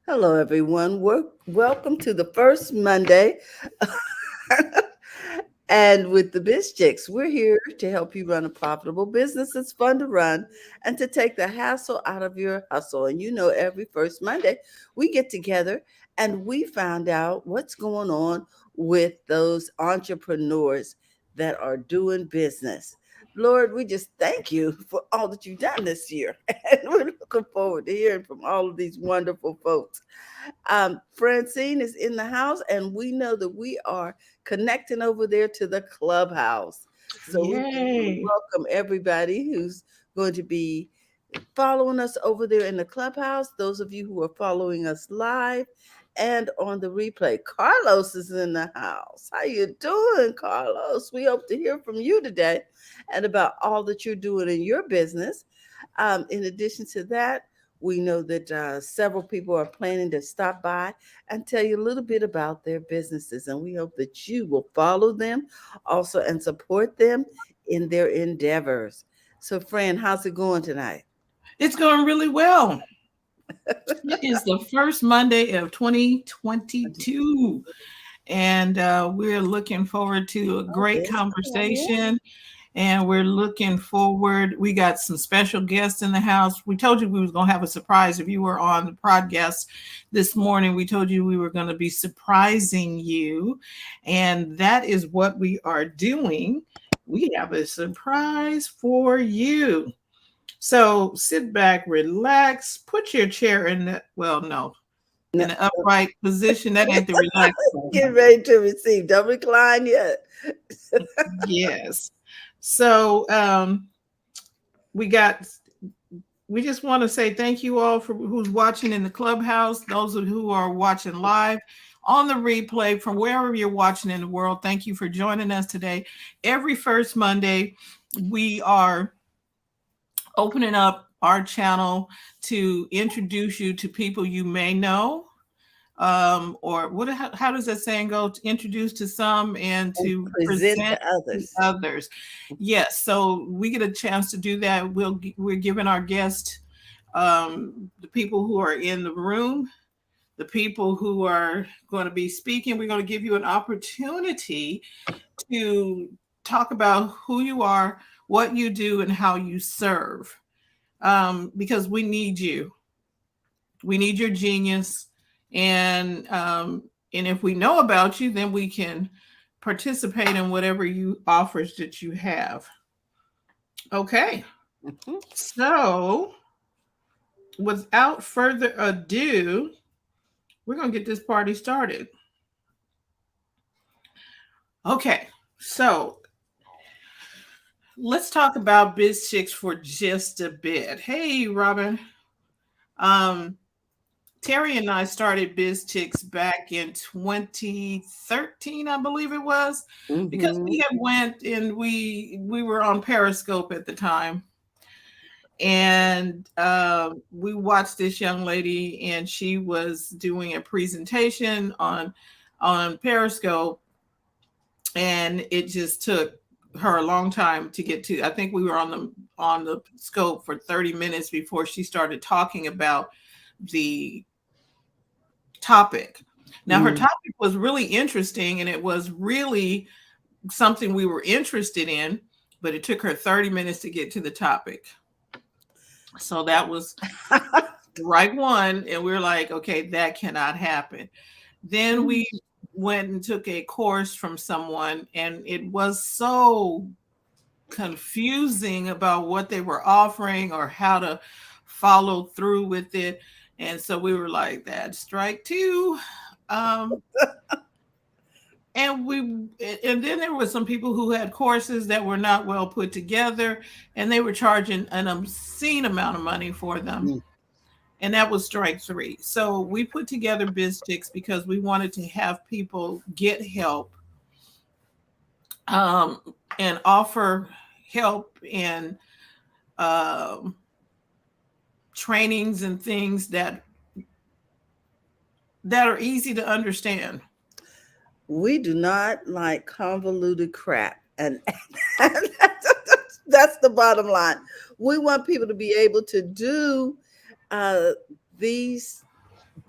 Hello, everyone. Welcome to the first Monday. And with the BizChicks, we're here to help you run a profitable business that's fun to run and to take the hassle out of your hustle. And every first Monday, we get together and we find out what's going on with those entrepreneurs that are doing business. Lord, we just thank you for all that you've done this year. And we're looking forward to hearing from all of these wonderful folks. Francine is in the house, and we know that we are connecting over there to the clubhouse. So we just want to Yay. welcome everybody who's going to be following us over there in the clubhouse. Those of you who are following us live and on the replay. Carlos is in the house. How you doing, Carlos? We hope to hear from you today and about all that you're doing in your business. In addition to that, we know that several people are planning to stop by and tell you a little bit about their businesses, and we hope that you will follow them also and support them in their endeavors. So, Fran, how's it going tonight? It's going really well. It is the first Monday of 2022, and we're looking forward to a Oh, great this time, conversation. And we're looking forward. We got some special guests in the house. We told you we was going to have a surprise. If you were on the podcast this morning, we told you we were going to be surprising you. And that is what we are doing. We have a surprise for you. So sit back, relax, put your chair in the, well, no, yeah. in the upright position. That ain't the relaxed one. Get ready to receive. Don't recline yet. Yes. So we got, we just want to say thank you all for who's watching in the clubhouse, those who are watching live on the replay from wherever you're watching in the world. Thank you for joining us today. Every first Monday, we are opening up our channel to introduce you to people you may know, or how does that saying go? To introduce to some and And to present present to to others. others. Yes, so we get a chance to do that. We're giving our guests, the people who are in the room, the people who are going to be speaking. We're going to give you an opportunity to talk about who you are, what you do, and how you serve. Because we need you. We need your genius, and if we know about you, then we can participate in whatever you offers that you have. Okay, Mhm. so without further ado, we're gonna get this party started. Okay, so let's talk about Biz Chicks for just a bit. Hey, Robin. Um, Terry and I started BizChicks back in 2013, I believe it was, because Mhm. we had went and we were on Periscope at the time, and we watched this young lady, and she was doing a presentation on Periscope, and it just took her a long time to get to. I think we were on the scope for 30 minutes before she started talking about the topic. Now, her Mm. topic was really interesting and it was really something we were interested in, but it took her 30 minutes to get to the topic. So that was the right one. And we were like, okay, that cannot happen. Then we went and took a course from someone, and it was so confusing about what they were offering or how to follow through with it. And so we were like, that's strike two. Um, and then there were some people who had courses that were not well put together, and they were charging an obscene amount of money for them, Mm. and that was strike three. So we put together BizChicks because we wanted to have people get help, um, and offer help in um, trainings and things that are easy to understand. We do not like convoluted crap. And that's the bottom line. We want people to be able to do uh, these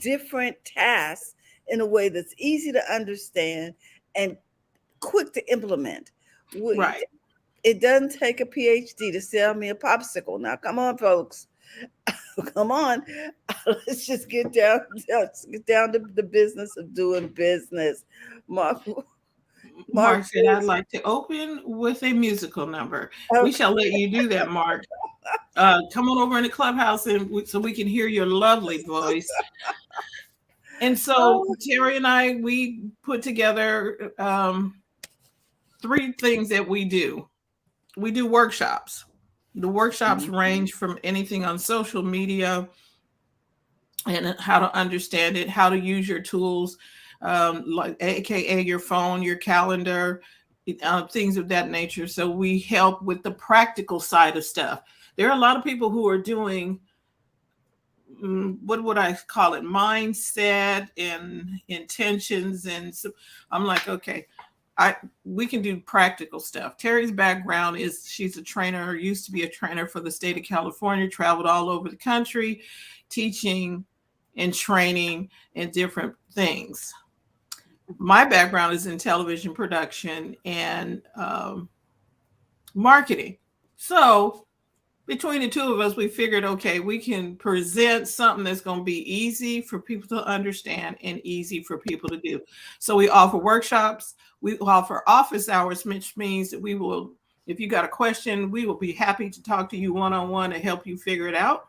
different tasks in a way that's easy to understand and quick to implement. We, Right. it doesn't take a PhD to sell me a popsicle. Now, come on, folks. Come on. Let's get down to the business of doing business. Mark, Mark, Mark said, I'd like to open with a musical number. We shall let you do that, Mark. Come on over in the clubhouse so we can hear your lovely voice. And so oh, Terry and I, we put together 3 things that we do. We do workshops. The workshops range from anything on social media and how to understand it, how to use your tools, like AKA your phone, your calendar, things of that nature. So we help with the practical side of stuff. There are a lot of people who are doing, what would I call it, mindset and intentions. And so I'm like, okay, we can do practical stuff. Terry's background is she's a trainer, used to be a trainer for the state of California, traveled all over the country, teaching and training and different things. My background is in television production and marketing. So between the two of us, we figured, okay, we can present something that's going to be easy for people to understand and easy for people to do. So we offer workshops. We offer office hours, which means that we will, if you got a question, we will be happy to talk to you one-on-one to help you figure it out.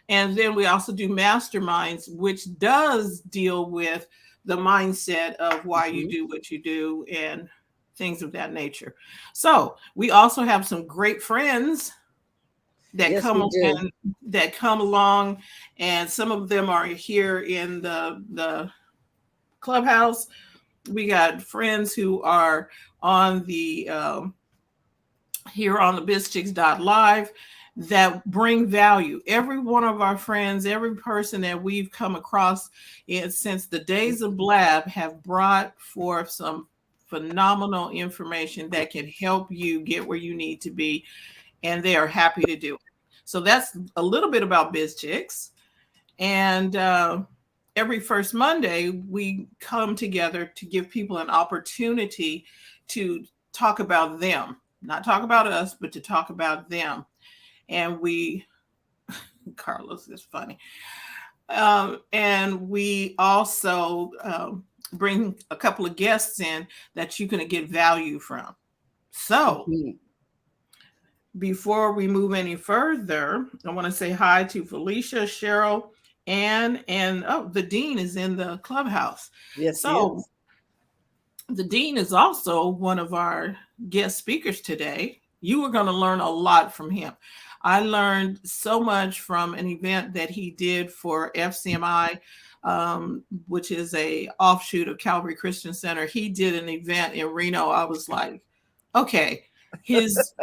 And then we also do masterminds, which does deal with the mindset of why you do what you do and things of that nature. So we also have some great friends that come along, and some of them are here in the clubhouse. We got friends who are on the here on the BizChicks.live that bring value. Every one of our friends, every person that we've come across since the days of Blab have brought forth some phenomenal information that can help you get where you need to be, and they are happy to do it. So that's a little bit about BizChicks. And every first Monday, we come together to give people an opportunity to talk about them, not talk about us, but to talk about them. And Carlos is funny. And we also bring a couple of guests in that you're going to get value from. So before we move any further, I want to say hi to Felicia, Cheryl, Ann, and the Dean is in the clubhouse. Yes, so the Dean is also one of our guest speakers today. You are going to learn a lot from him. I learned so much from an event that he did for FCMI, which is a offshoot of Calvary Christian Center. He did an event in Reno. I was like, okay, his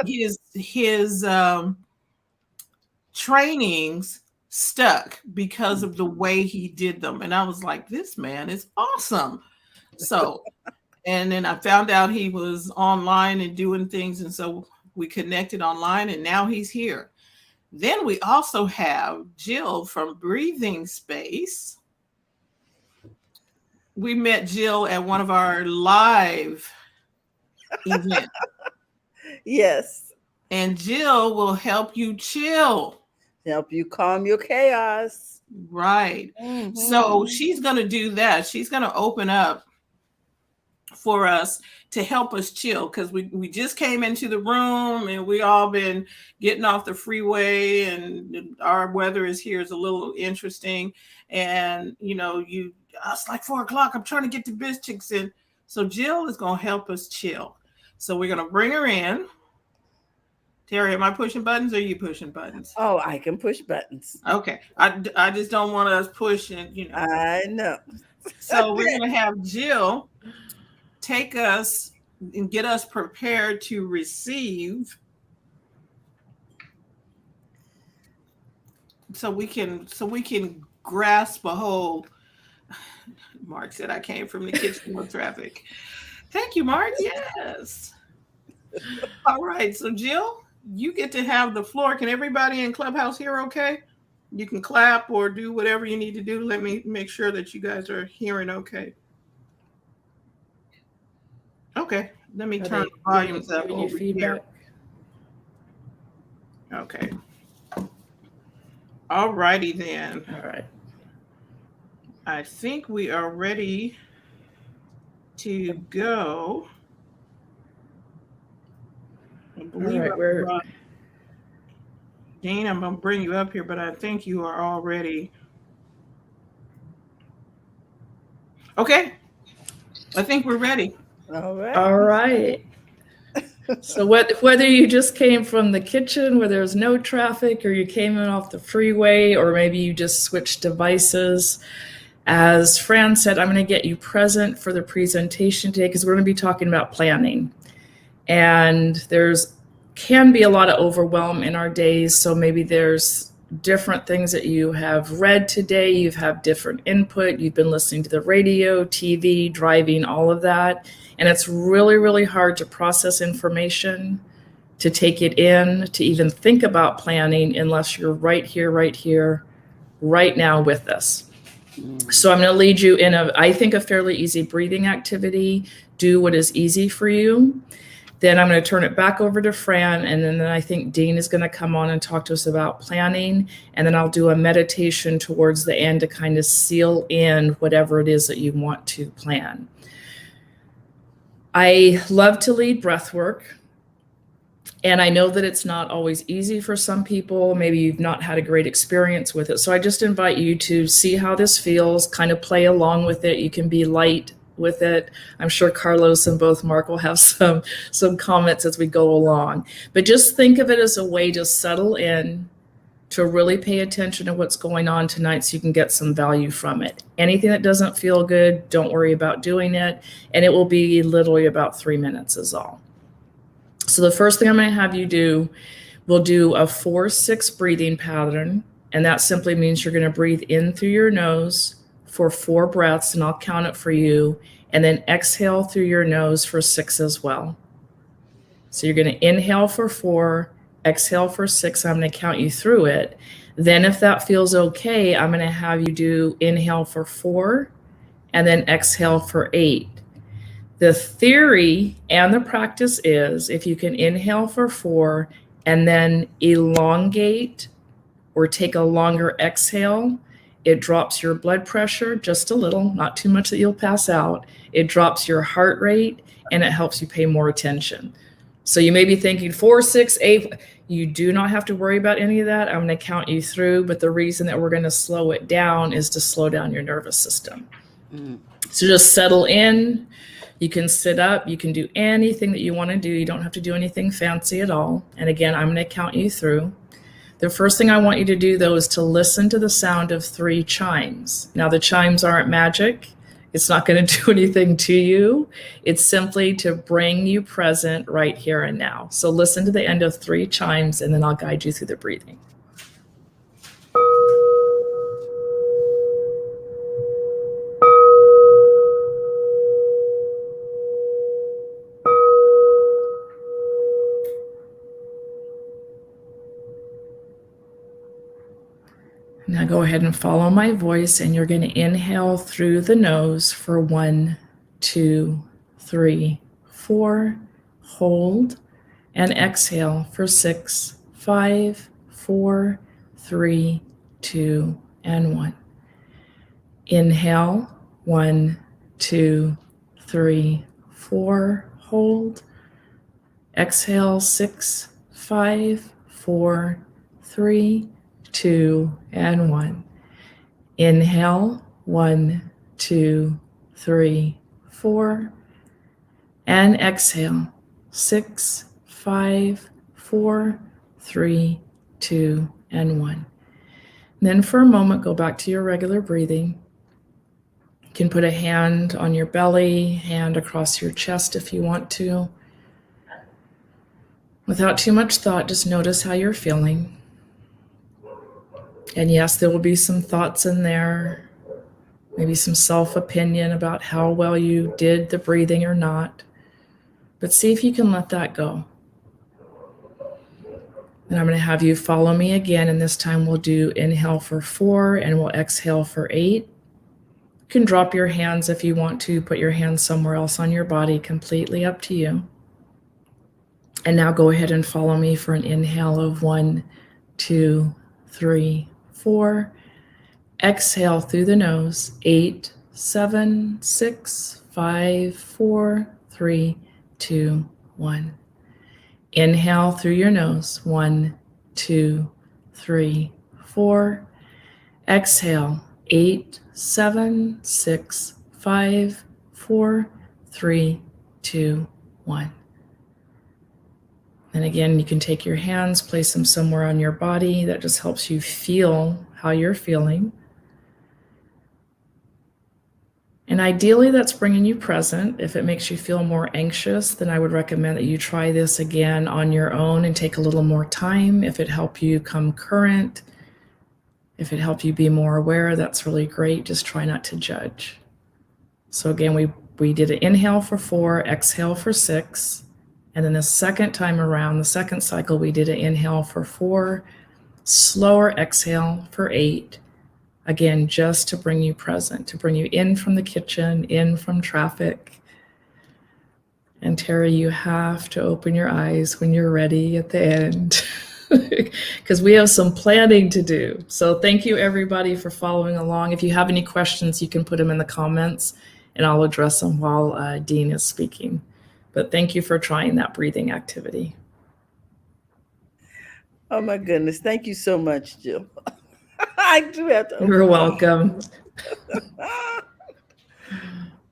trainings stuck because of the way he did them. And I was like, this man is awesome. So, and then I found out he was online and doing things. And so we connected online, and now he's here. Then we also have Jill from Breathing Space. We met Jill at one of our live events. Yes. And Jill will help you chill. Help you calm your chaos. Right. So she's going to do that. She's going to open up for us to help us chill, because we just came into the room and we all been getting off the freeway, and our weather is a little interesting. And it's like 4:00. I'm trying to get to BizChicks in. So Jill is going to help us chill. So we're going to bring her in. Terry, am I pushing buttons or are you pushing buttons? Oh, I can push buttons. Okay. I just don't want us pushing, I know. So we're going to have Jill take us and get us prepared to receive, so we can grasp a hold. Mark said I came from the kitchen with traffic. Thank you, Mark. Yes. All right. So Jill, you get to have the floor. Can everybody in Clubhouse hear okay? You can clap or do whatever you need to do. Let me make sure that you guys are hearing okay. Okay, let me turn the volumes up over here. Okay. All righty then. All right. I think we are ready to go. I believe Dean, I'm going to bring you up here, but I think you are already. Okay. I think we're ready. All right. All right. So whether you just came from the kitchen where there's no traffic, or you came in off the freeway, or maybe you just switched devices, as Fran said, I'm going to get you present for the presentation today because we're going to be talking about planning. And there's can be a lot of overwhelm in our days. So maybe there's different things that you have read today. You've had different input. You've been listening to the radio, TV, driving, all of that. And it's really, really hard to process information, to take it in, to even think about planning unless you're right here, right now with us. So I'm going to lead you in I think, a fairly easy breathing activity. Do what is easy for you. Then I'm going to turn it back over to Fran, and then I think Dean is going to come on and talk to us about planning, and then I'll do a meditation towards the end to kind of seal in whatever it is that you want to plan. I love to lead breath work, and I know that it's not always easy for some people. Maybe you've not had a great experience with it. So I just invite you to see how this feels, kind of play along with it. You can be light with it. I'm sure Carlos and both Mark will have some comments as we go along. But just think of it as a way to settle in, to really pay attention to what's going on tonight so you can get some value from it. Anything that doesn't feel good, don't worry about doing it. And it will be literally about 3 minutes is all. So the first thing I'm going to have you do, we'll do a 4-6 breathing pattern. And that simply means you're going to breathe in through your nose for 4 breaths, and I'll count it for you. And then exhale through your nose for 6 as well. So you're going to inhale for 4, exhale for 6. I'm going to count you through it. Then if that feels okay, I'm going to have you do inhale for 4 and then exhale for 8. The theory and the practice is if you can inhale for 4 and then elongate or take a longer exhale, it drops your blood pressure just a little, not too much that you'll pass out. It drops your heart rate and it helps you pay more attention. So you may be thinking 4, 6, 8. You do not have to worry about any of that. I'm going to count you through, but the reason that we're going to slow it down is to slow down your nervous system. So just settle in. You can sit up. You can do anything that you want to do. You don't have to do anything fancy at all. And again, I'm going to count you through. The first thing I want you to do, though, is to listen to the sound of 3 chimes. Now, the chimes aren't magic. It's not going to do anything to you. It's simply to bring you present right here and now. So listen to the end of 3 chimes, and then I'll guide you through the breathing. Now go ahead and follow my voice, and you're going to inhale through the nose for 1, 2, 3, 4, hold, and exhale for 6, 5, 4, 3, 2, and 1. Inhale, 1, 2, 3, 4, hold. Exhale, 6, 5, 4, 3, 2, and 1. Inhale, 1, 2, 3, 4, and exhale, 6, 5, 4, 3, 2, and 1. Then for a moment, go back to your regular breathing. You can put a hand on your belly, hand across your chest if you want to. Without too much thought, just notice how you're feeling. And yes, there will be some thoughts in there, maybe some self-opinion about how well you did the breathing or not. But see if you can let that go. And I'm going to have you follow me again. And this time we'll do inhale for 4 and we'll exhale for 8. You can drop your hands if you want to, put your hands somewhere else on your body, completely up to you. And now go ahead and follow me for an inhale of 1, 2, 3, 4. Exhale through the nose, 8, 7, 6, 5, 4, 3, 2, 1. Inhale through your nose, 1, 2, 3, 4. Exhale, 8, 7, 6, 5, 4, 3, 2, 1. And again, you can take your hands, place them somewhere on your body. That just helps you feel how you're feeling. And ideally, that's bringing you present. If it makes you feel more anxious, then I would recommend that you try this again on your own and take a little more time. If it helps you come current, if it helps you be more aware, that's really great. Just try not to judge. So again, we did an inhale for 4, exhale for 6. And then the second time around, the second cycle, we did an inhale for 4, slower exhale for 8. Again, just to bring you present, to bring you in from the kitchen, in from traffic. And Terry, you have to open your eyes when you're ready at the end, because we have some planning to do. So thank you, everybody, for following along. If you have any questions, you can put them in the comments, and I'll address them while Dean is speaking. But thank you for trying that breathing activity. Oh, my goodness. Thank you so much, Jill. I do have to. You're welcome.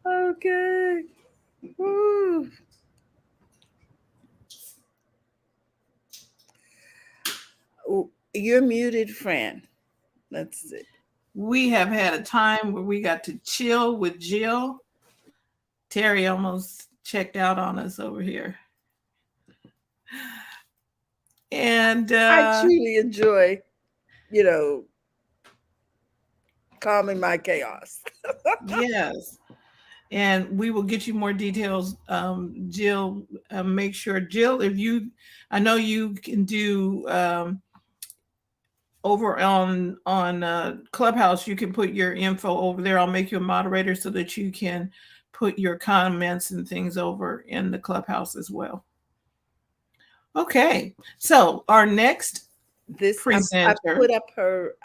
Okay. Woo. Oh, you're muted, Fran. That's it. We have had a time where we got to chill with Jill. Terry almost checked out on us over here. And I truly enjoy, calming my chaos. Yes. And we will get you more details. Jill, make sure, Jill, I know you can do over on Clubhouse, you can put your info over there. I'll make you a moderator so that you can put your comments and things over in the Clubhouse as well. Okay, so our next presenter, I put up her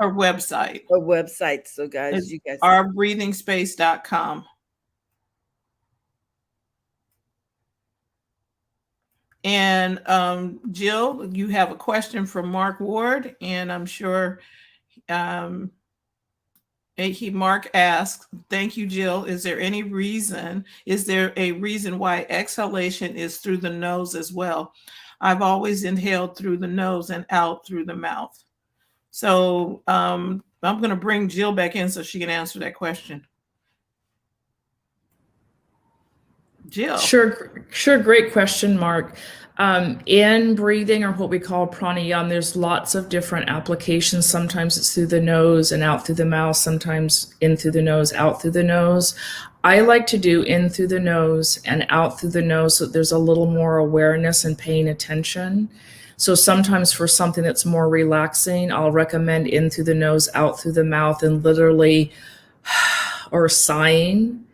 website. Her website, so guys, you guys ourbreathingspace.com. And Jill, you have a question from Mark Ward, and I'm sure Mark asks, thank you, Jill. Is there a reason why exhalation is through the nose as well? I've always inhaled through the nose and out through the mouth. So I'm going to bring Jill back in so she can answer that question. Jill. Sure. Great question, Mark. In breathing, or what we call pranayama, there's lots of different applications. Sometimes it's through the nose and out through the mouth, sometimes in through the nose, out through the nose. I like to do in through the nose and out through the nose so there's a little more awareness and paying attention. So sometimes for something that's more relaxing, I'll recommend in through the nose, out through the mouth, and literally or sighing.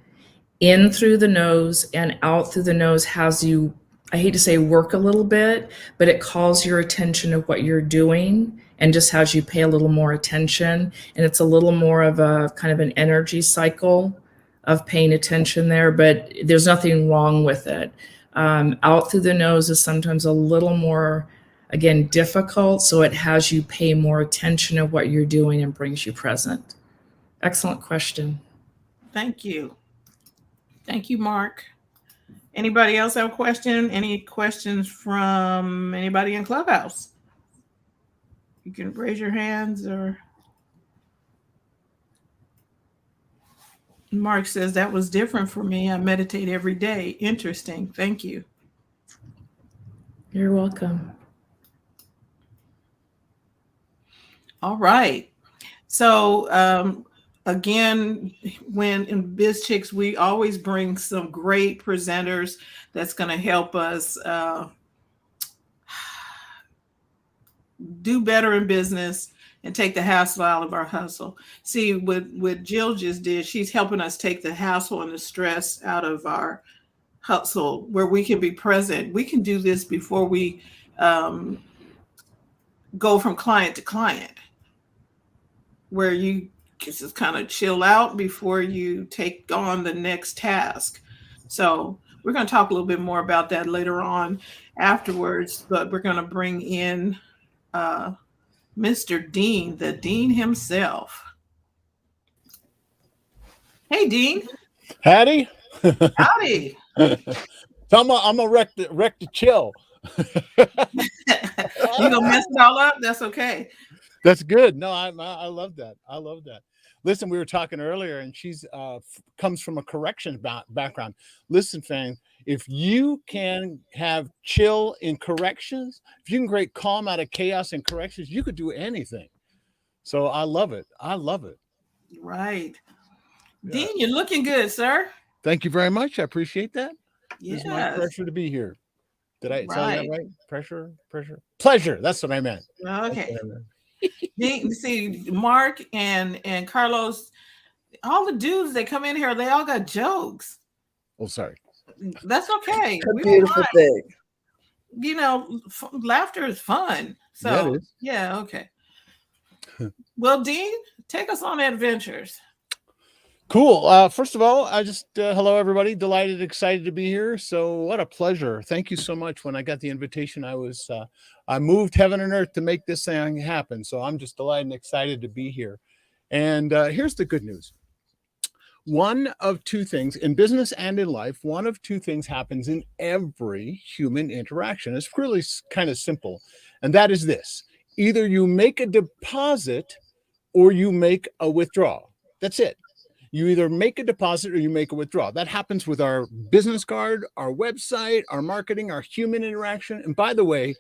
In through the nose and out through the nose has you, I hate to say work a little bit, but it calls your attention to what you're doing and just has you pay a little more attention. And it's a little more of a kind of an energy cycle of paying attention there, but there's nothing wrong with it. Out through the nose is sometimes a little more, again, difficult. So it has you pay more attention to what you're doing and brings you present. Excellent question. Thank you. Thank you, Mark. Anybody else have a question? Any questions from anybody in Clubhouse? You can raise your hands or... Mark says, that was different for me. I meditate every day. Interesting. Thank you. You're welcome. All right. So, again, when in BizChicks, we always bring some great presenters that's going to help us do better in business and take the hassle out of our hustle. See, what Jill just did, she's helping us take the hassle and the stress out of our hustle, where we can be present. We can do this before we go from client to client, where you just kind of chill out before you take on the next task. So we're going to talk a little bit more about that later on afterwards, but we're going to bring in Mr. Dean, the Dean himself. Hey, Dean. Hattie. Howdy. So I'm a wreck to chill. You gonna mess it all up? That's okay. That's good. No, I love that. I love that. Listen, we were talking earlier, and she's comes from a correction background. Listen, fam, if you can have chill in corrections, if you can create calm out of chaos in corrections, you could do anything. So I love it. I love it. Right. Yeah. Dean, you're looking good, sir. Thank you very much. I appreciate that. Yes. It's my pleasure to be here. Did I say that Right. right? Pressure. Pleasure. That's what I meant. Okay. Dean, see, Mark and Carlos, all the dudes that come in here, they all got jokes. Oh, sorry. That's okay. A We beautiful fine. thing. You know, laughter is fun. So Yeah, it is. yeah, okay. Well, Dean, take us on adventures. Cool. First of all, I just hello everybody. Delighted, excited to be here. So what a pleasure. Thank you so much. When I got the invitation, I moved heaven and earth to make this thing happen. So I'm just delighted and excited to be here. And here's the good news. One of two things in business and in life, one of two things happens in every human interaction. It's really kind of simple. And that is this: either you make a deposit or you make a withdrawal. That's it. You either make a deposit or you make a withdrawal. That happens with our business card, our website, our marketing, our human interaction. And by the way,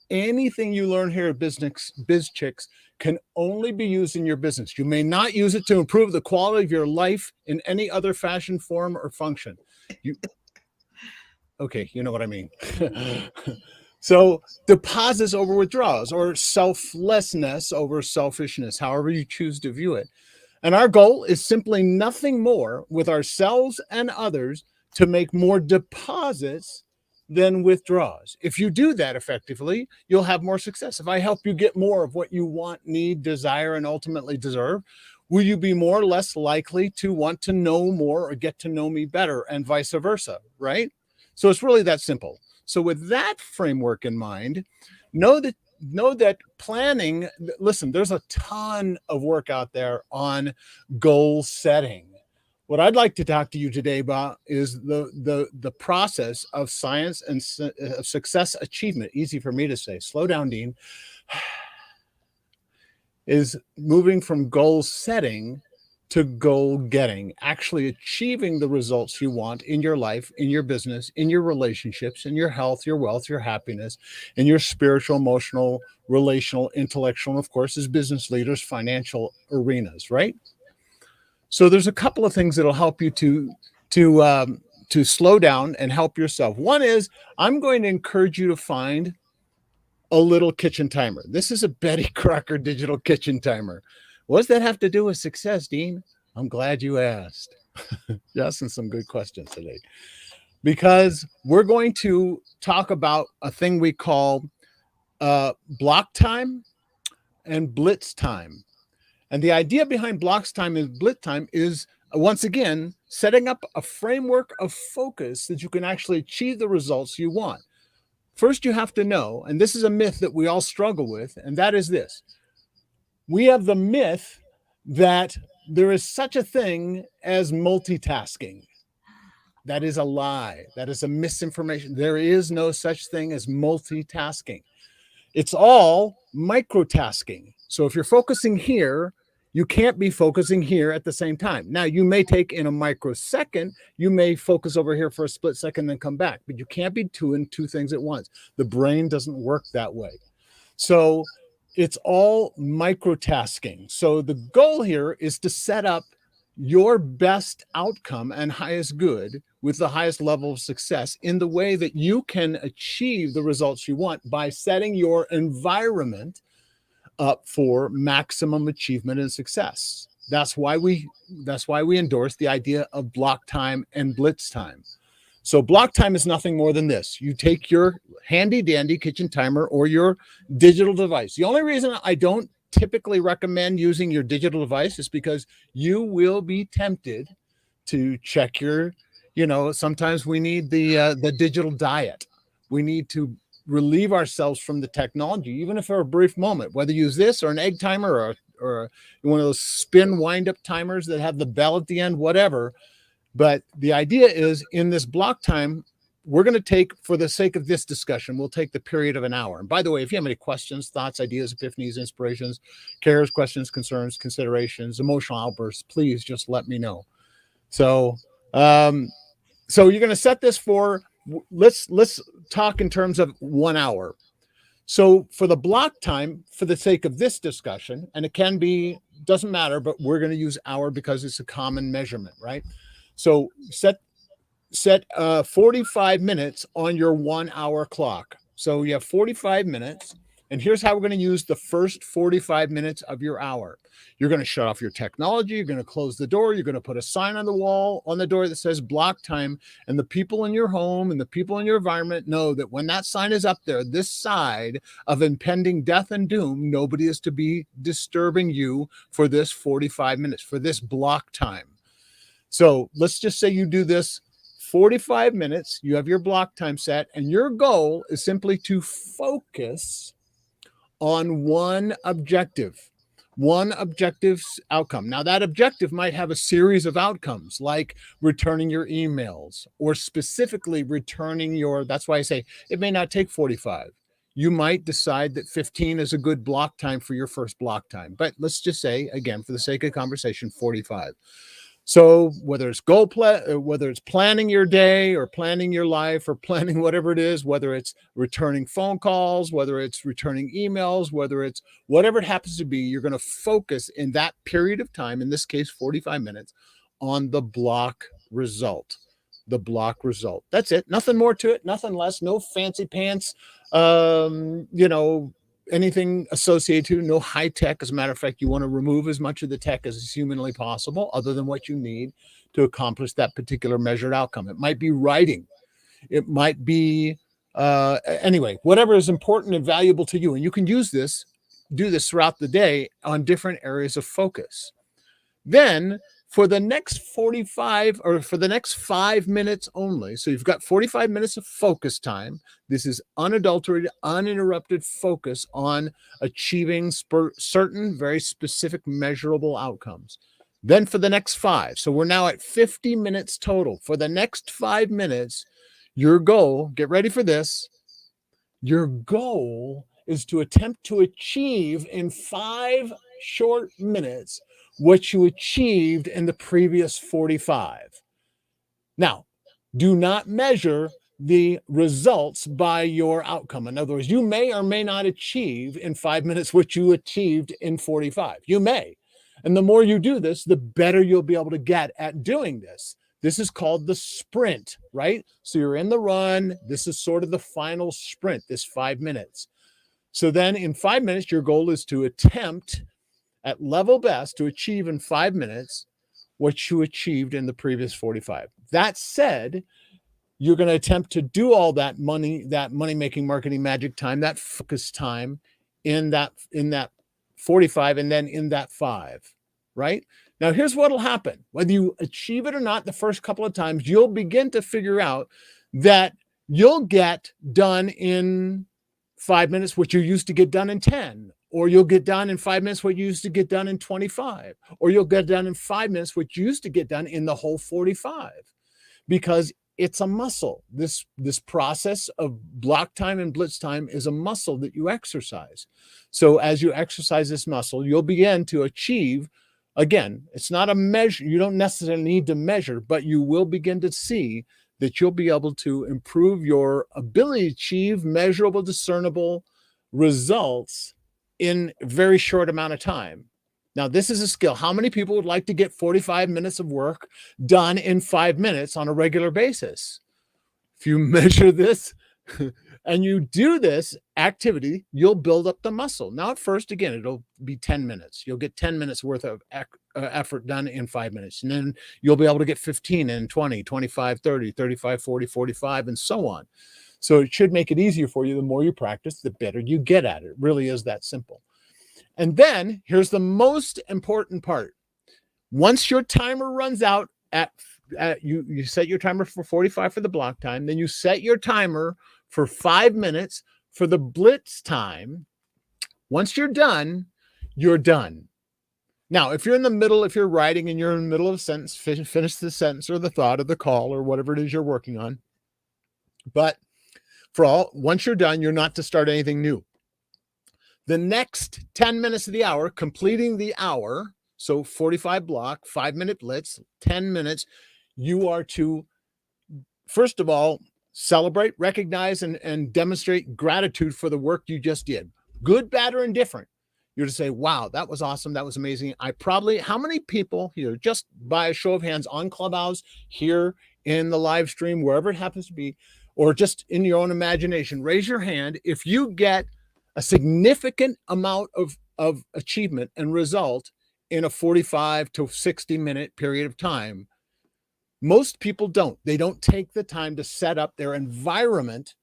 anything you learn here at BizChicks can only be used in your business. You may not use it to improve the quality of your life in any other fashion, form, or function. Okay, you know what I mean. So deposits over withdrawals, or selflessness over selfishness, however you choose to view it. And our goal is simply nothing more with ourselves and others to make more deposits than withdrawals. If you do that effectively, you'll have more success. If I help you get more of what you want, need, desire, and ultimately deserve, will you be more or less likely to want to know more or get to know me better, and vice versa, right? So it's really that simple. So with that framework in mind, know that planning, listen, there's a ton of work out there on goal setting. What I'd like to talk to you today about is the process of science and success achievement. Easy for me to say. Slow down, Dean. Is moving from goal setting to goal getting, actually achieving the results you want in your life, in your business, in your relationships, in your health, your wealth, your happiness, in your spiritual, emotional, relational, intellectual, and of course, as business leaders, financial arenas, right? So there's a couple of things that'll help you to slow down and help yourself. One is I'm going to encourage you to find a little kitchen timer. This is a Betty Crocker digital kitchen timer. What does that have to do with success, Dean? I'm glad you asked. You're asking some good questions today, because we're going to talk about a thing we call block time and blitz time. And the idea behind blocks time and blitz time is, once again, setting up a framework of focus that you can actually achieve the results you want. First, you have to know, and this is a myth that we all struggle with, and that is this. We have the myth that there is such a thing as multitasking. That is a lie. That is a misinformation. There is no such thing as multitasking. It's all microtasking. So if you're focusing here, you can't be focusing here at the same time. Now, you may take in a microsecond, you may focus over here for a split second, then come back, but you can't be doing two things at once. The brain doesn't work that way. So it's all microtasking. So the goal here is to set up your best outcome and highest good with the highest level of success in the way that you can achieve the results you want by setting your environment up for maximum achievement and success. That's why we endorse the idea of block time and blitz time. So block time is nothing more than this. You take your handy dandy kitchen timer or your digital device. The only reason I don't typically recommend using your digital device is because you will be tempted to check your, sometimes we need the digital diet. We need to relieve ourselves from the technology, even if for a brief moment, whether you use this or an egg timer or one of those spin wind-up timers that have the bell at the end, whatever. But the idea is in this block time, we're going to take, for the sake of this discussion, we'll take the period of an hour. And by the way, if you have any questions, thoughts, ideas, epiphanies, inspirations, cares, questions, concerns, considerations, emotional outbursts, please just let me know. So, so you're going to set this for, let's talk in terms of 1 hour. So for the block time, for the sake of this discussion, and it can be, doesn't matter, but we're going to use hour because it's a common measurement, right? So set 45 minutes on your 1 hour clock. So you have 45 minutes. And here's how we're going to use the first 45 minutes of your hour. You're going to shut off your technology. You're going to close the door. You're going to put a sign on the wall, on the door that says block time. And the people in your home and the people in your environment know that when that sign is up there, this side of impending death and doom, nobody is to be disturbing you for this 45 minutes, for this block time. So let's just say you do this 45 minutes. You have your block time set, and your goal is simply to focus on one objective's outcome. Now, that objective might have a series of outcomes, like returning your emails or specifically returning your, that's why I say it may not take 45. You might decide that 15 is a good block time for your first block time. But let's just say, again, for the sake of conversation, 45. So whether it's whether it's planning your day or planning your life or planning whatever it is, whether it's returning phone calls, whether it's returning emails, whether it's whatever it happens to be, you're going to focus in that period of time, in this case, 45 minutes, on the block result. The block result. That's it. Nothing more to it. Nothing less. No fancy pants. Anything associated to, no high tech. As a matter of fact, you want to remove as much of the tech as is humanly possible, other than what you need to accomplish that particular measured outcome. It might be writing. It might be, anyway, whatever is important and valuable to you. And you can do this throughout the day on different areas of focus. Then for the next 45 or for the next 5 minutes only. So you've got 45 minutes of focus time. This is unadulterated, uninterrupted focus on achieving certain very specific measurable outcomes. Then for the next 5. So we're now at 50 minutes total. For the next 5 minutes, your goal, get ready for this. Your goal is to attempt to achieve in 5 short minutes what you achieved in the previous 45. Now, do not measure the results by your outcome. In other words, you may or may not achieve in 5 minutes what you achieved in 45. You may. And the more you do this, the better you'll be able to get at doing this. This is called the sprint, right? So you're in the run. This is sort of the final sprint, this 5 minutes. So then in 5 minutes, your goal is to attempt at level best to achieve in 5 minutes what you achieved in the previous 45. That said, you're going to attempt to do all that money-making marketing magic time, that focus time in that 45 and then in that 5, right? Now, here's what will happen. Whether you achieve it or not the first couple of times, you'll begin to figure out that you'll get done in 5 minutes what you used to get done in 10. Or you'll get done in 5 minutes what you used to get done in 25. Or you'll get done in 5 minutes what you used to get done in the whole 45. Because it's a muscle. This process of block time and blitz time is a muscle that you exercise. So as you exercise this muscle, you'll begin to achieve, again, it's not a measure. You don't necessarily need to measure, but you will begin to see that you'll be able to improve your ability to achieve measurable, discernible results in a very short amount of time. Now, this is a skill. How many people would like to get 45 minutes of work done in 5 minutes on a regular basis? If you measure this, and you do this activity, you'll build up the muscle. Now, at first, again, it'll be 10 minutes. You'll get 10 minutes worth of effort done in 5 minutes. And then you'll be able to get 15 and 20, 25, 30, 35, 40, 45, and so on. So it should make it easier for you. The more you practice, the better you get at it. It really is that simple. And then here's the most important part. Once your timer runs out you set your timer for 45 for the block time, then you set your timer for 5 minutes for the blitz time. Once you're done, you're done. Now, if you're in the middle, if you're writing and you're in the middle of a sentence, finish the sentence or the thought of the call or whatever it is you're working on. But once you're done, you're not to start anything new. The next 10 minutes of the hour, completing the hour, so 45 block, 5-minute blitz, 10 minutes, you are to, first of all, celebrate, recognize, and demonstrate gratitude for the work you just did. Good, bad, or indifferent. You're to say, wow, that was awesome. That was amazing. How many people here, just by a show of hands on Clubhouse, here in the live stream, wherever it happens to be, or just in your own imagination, raise your hand if you get a significant amount of achievement and result in a 45 to 60 minute period of time. Most people don't. They don't take the time to set up their environment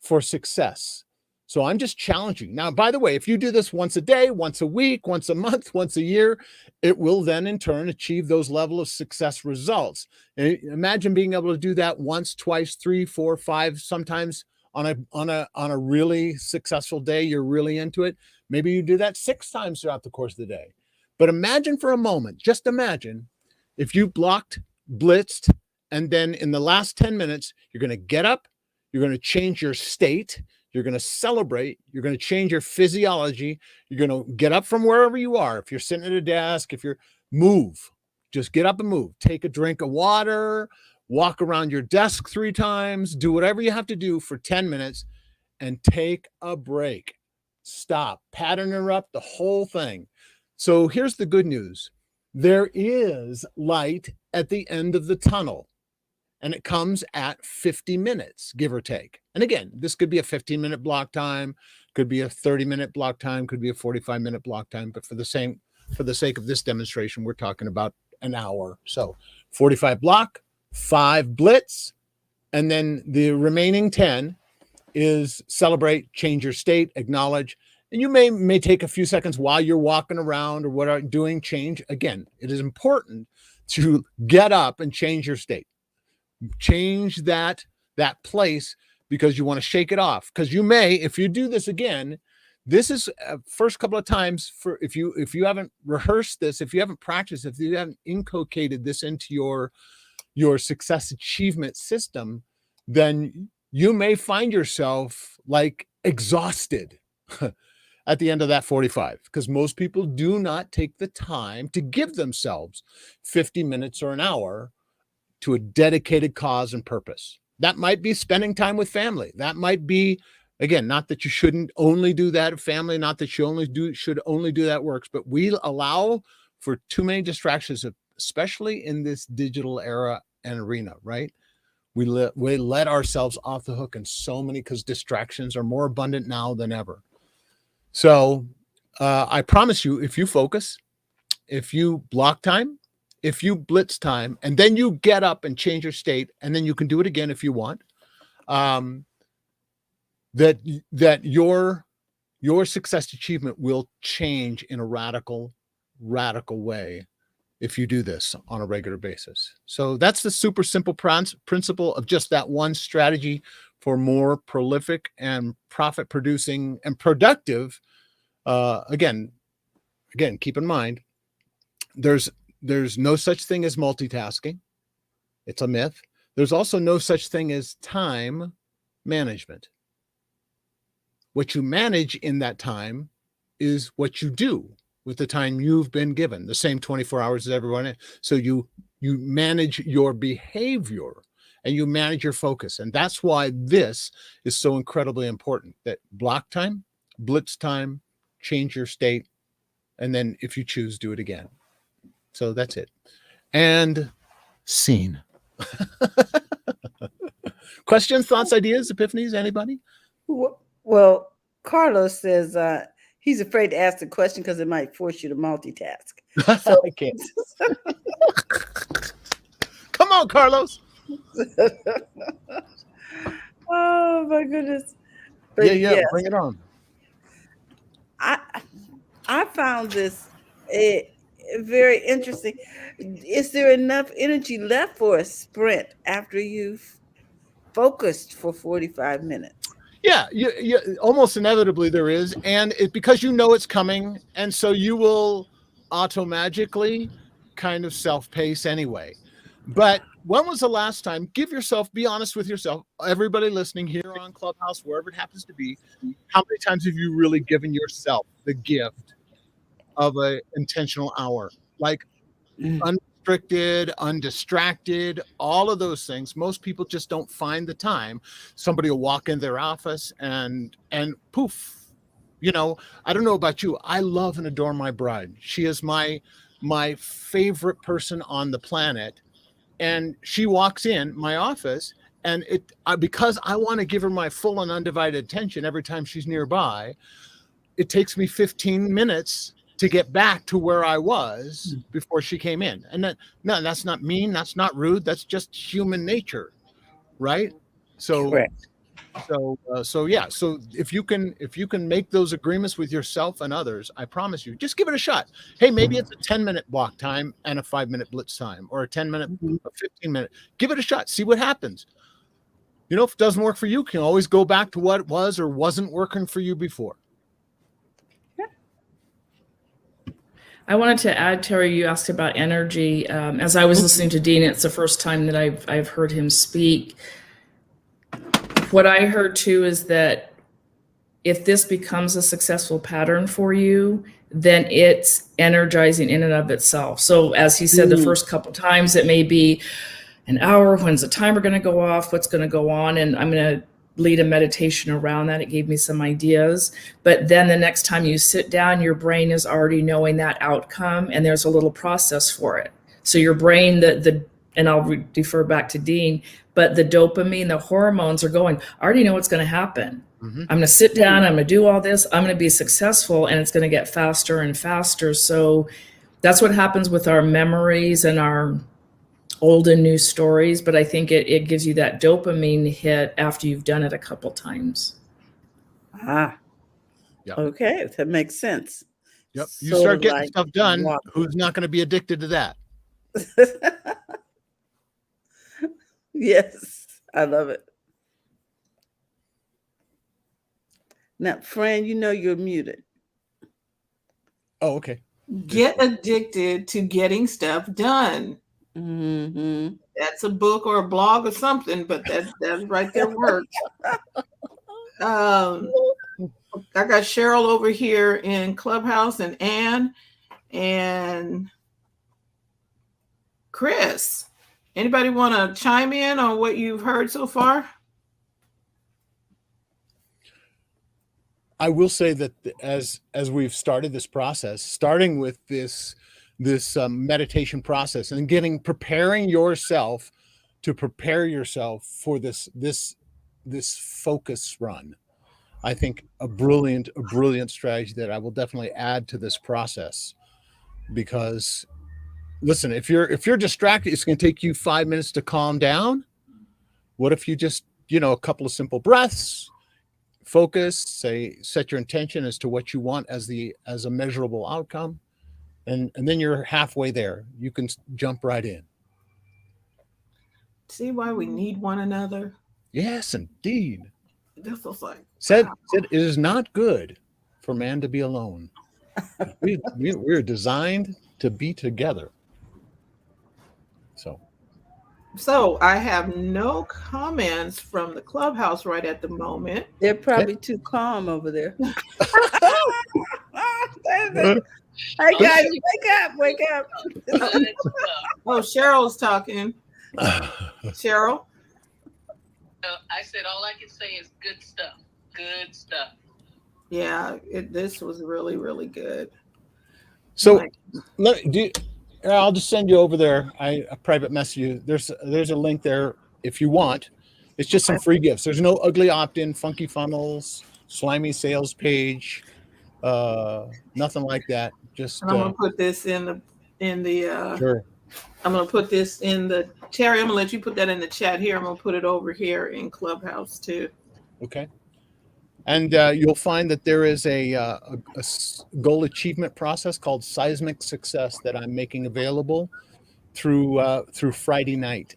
for success. So I'm just challenging. Now, by the way, if you do this once a day, once a week, once a month, once a year, it will then in turn achieve those level of success results. And imagine being able to do that once, twice, 3, 4, 5, sometimes on a really successful day, you're really into it. Maybe you do that 6 times throughout the course of the day. But imagine for a moment, just imagine if you blitzed, and then in the last 10 minutes, you're going to get up, you're going to change your state, you're going to celebrate, you're going to change your physiology, you're going to get up from wherever you are. If you're sitting at a desk, if you're move, just get up and move. Take a drink of water, walk around your desk 3 times, do whatever you have to do for 10 minutes and take a break. Stop, pattern interrupt, the whole thing. So here's the good news. There is light at the end of the tunnel, and it comes at 50 minutes, give or take. And again, this could be a 15-minute block time, could be a 30-minute block time, could be a 45-minute block time. But for the sake of this demonstration, we're talking about an hour. So 45 block, 5 blitz, and then the remaining 10 is celebrate, change your state, acknowledge. And you may take a few seconds while you're walking around or what are doing change. Again, it is important to get up and change your state. Change that place because you want to shake it off. Because you may, if you do this again, this is first couple of times for if you haven't rehearsed this, if you haven't practiced, if you haven't inculcated this into your success achievement system, then you may find yourself like exhausted at the end of that 45, because most people do not take the time to give themselves 50 minutes or an hour to a dedicated cause and purpose. That might be spending time with family. That might be, again, not that you shouldn't only do that at family, not that you should only do that at work, but we allow for too many distractions, especially in this digital era and arena, right? We let ourselves off the hook in so many, because distractions are more abundant now than ever. So I promise you, if you focus, if you block time, if you blitz time, and then you get up and change your state, and then you can do it again if you want, that your success achievement will change in a radical way if you do this on a regular basis. So that's the super simple principle of just that one strategy for more prolific and profit producing and productive. Again, keep in mind, there's no such thing as multitasking. It's a myth. There's also no such thing as time management. What you manage in that time is what you do with the time you've been given, the same 24 hours as everyone else. So you manage your behavior and you manage your focus. And that's why this is so incredibly important, that block time, blitz time, change your state, and then if you choose, do it again. So that's it. And scene. Questions, thoughts, ideas, epiphanies, anybody? Well, Carlos says he's afraid to ask the question because it might force you to multitask. So, I can't. Come on, Carlos. oh my goodness! Yeah, But yeah, yes, bring it on. I I found this very interesting. Is there enough energy left for a sprint after you've focused for 45 minutes? Yeah, you almost inevitably there is, and it because you know it's coming, and so you will automagically kind of self-pace anyway. But when was the last time? Give yourself, be honest with yourself. Everybody listening here on Clubhouse, wherever it happens to be, how many times have you really given yourself the gift of an intentional hour? Like Mm. unrestricted, undistracted, all of those things. Most people just don't find the time. Somebody will walk in their office and poof. You know, I don't know about you. I love and adore my bride. She is my favorite person on the planet. And she walks in my office and because I want to give her my full and undivided attention every time she's nearby, it takes me 15 minutes to get back to where I was before she came in. And no, that's not mean. That's not rude. That's just human nature. Right. So, Correct. so yeah. So if you can make those agreements with yourself and others, I promise you, just give it a shot. Hey, maybe it's a 10-minute block time and a 5-minute blitz time, or a 10-minute, Mhm. a 15-minute. Give it a shot. See what happens. You know, if it doesn't work for you, you can always go back to what was or wasn't working for you before. I wanted to add, Terry, you asked about energy. As I was listening to Dean, it's the first time that I've heard him speak. What I heard too is that if this becomes a successful pattern for you, then it's energizing in and of itself. So as he said, the first couple times it may be an hour. When's the timer going to go off? What's going to go on? And I'm going to lead a meditation around that. It gave me some ideas. But then the next time you sit down, your brain is already knowing that outcome, and there's a little process for it. So your brain, and I'll defer back to Dean, but the dopamine, the hormones are going, I already know what's going to happen. Mm-hmm. I'm going to sit down, I'm going to do all this, I'm going to be successful, and it's going to get faster and faster. So that's what happens with our memories and our old and new stories, but I think it gives you that dopamine hit after you've done it a couple times. Ah, Yep. Okay, that makes sense. Yep. You Sort start of getting like stuff done. walking. Who's not going to be addicted to that? Yes, I love it. Now, Fran, you know you're muted. Oh, okay. Get addicted to getting stuff done. Mm-hmm. That's a book or a blog or something, but that's right there works. I got Cheryl over here in Clubhouse, and Ann and Chris. Anybody want to chime in on what you've heard so far? I will say that as we've started this process, starting with this meditation process and preparing yourself to prepare yourself for this focus run, I think a brilliant strategy that I will definitely add to this process. Because listen, if you're distracted, it's going to take you 5 minutes to calm down. What if you just, a couple of simple breaths, focus, set your intention as to what you want as a measurable outcome, and then you're halfway there. You can jump right in. See why we need one another? Yes, indeed. This was like said it is not good for man to be alone. We're designed to be together. So I have no comments from the Clubhouse right at the moment. They're probably too calm over there. Hey guys, wake up. Oh, Cheryl's talking. Cheryl? I said all I can say is good stuff. Good stuff. Yeah, this was really, really good. So I'll just send you over there. I private message you. There's a link there if you want. It's just some free gifts. There's no ugly opt-in, funky funnels, slimy sales page, nothing like that. Just And I'm gonna put this in the sure. I'm gonna put this in the Terry, I'm gonna let you put that in the chat here. I'm gonna put it over here in Clubhouse too. Okay. And you'll find that there is a goal achievement process called Seismic Success that I'm making available through Friday night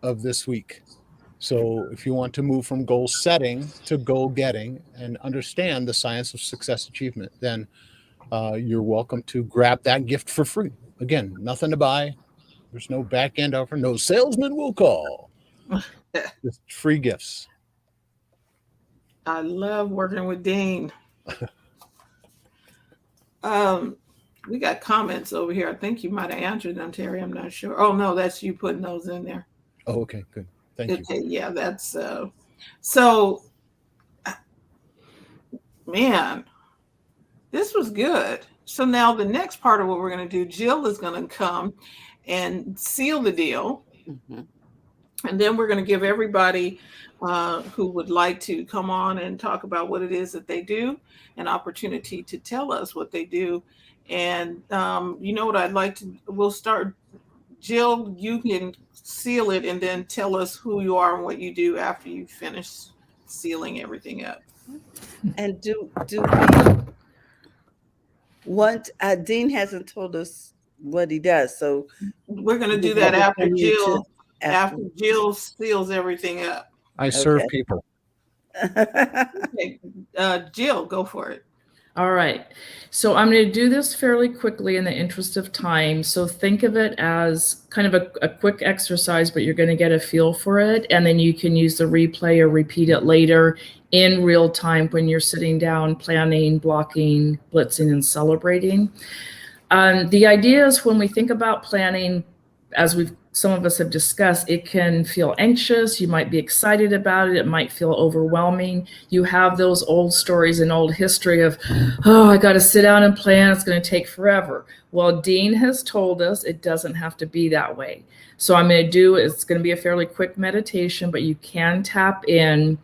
of this week. So if you want to move from goal setting to goal getting and understand the science of success achievement, then you're welcome to grab that gift for free. Again, nothing to buy. There's no back end offer. No salesman will call. Just free gifts. I love working with Dean. We got comments over here. I think you might have answered them, Terry. I'm not sure. Oh no, that's you putting those in there. Oh, okay, good. Thank you. Yeah, that's so man, this was good. So now the next part of what we're going to do, Jill is going to come and seal the deal. Mhm. And then we're going to give everybody who would like to come on and talk about what it is that they do an opportunity to tell us what they do. And you know what I'd like to, we'll start. Jill, you can seal it and then tell us who you are and what you do after you finish sealing everything up. And do we want, Dean hasn't told us what he does, so We're going to do that after Jill, after. after Jill seals everything up. I serve Okay. people. Okay, Jill, go for it. All right. So I'm going to do this fairly quickly in the interest of time. So think of it as kind of a quick exercise, but you're going to get a feel for it. And then you can use the replay or repeat it later in real time when you're sitting down, planning, blocking, blitzing, and celebrating. The idea is when we think about planning, as some of us have discussed, it can feel anxious. You might be excited about it. It might feel overwhelming. You have those old stories and old history of, oh, I got to sit down and plan. It's going to take forever. Well, Dean has told us it doesn't have to be that way. So it's going to be a fairly quick meditation, but you can tap in.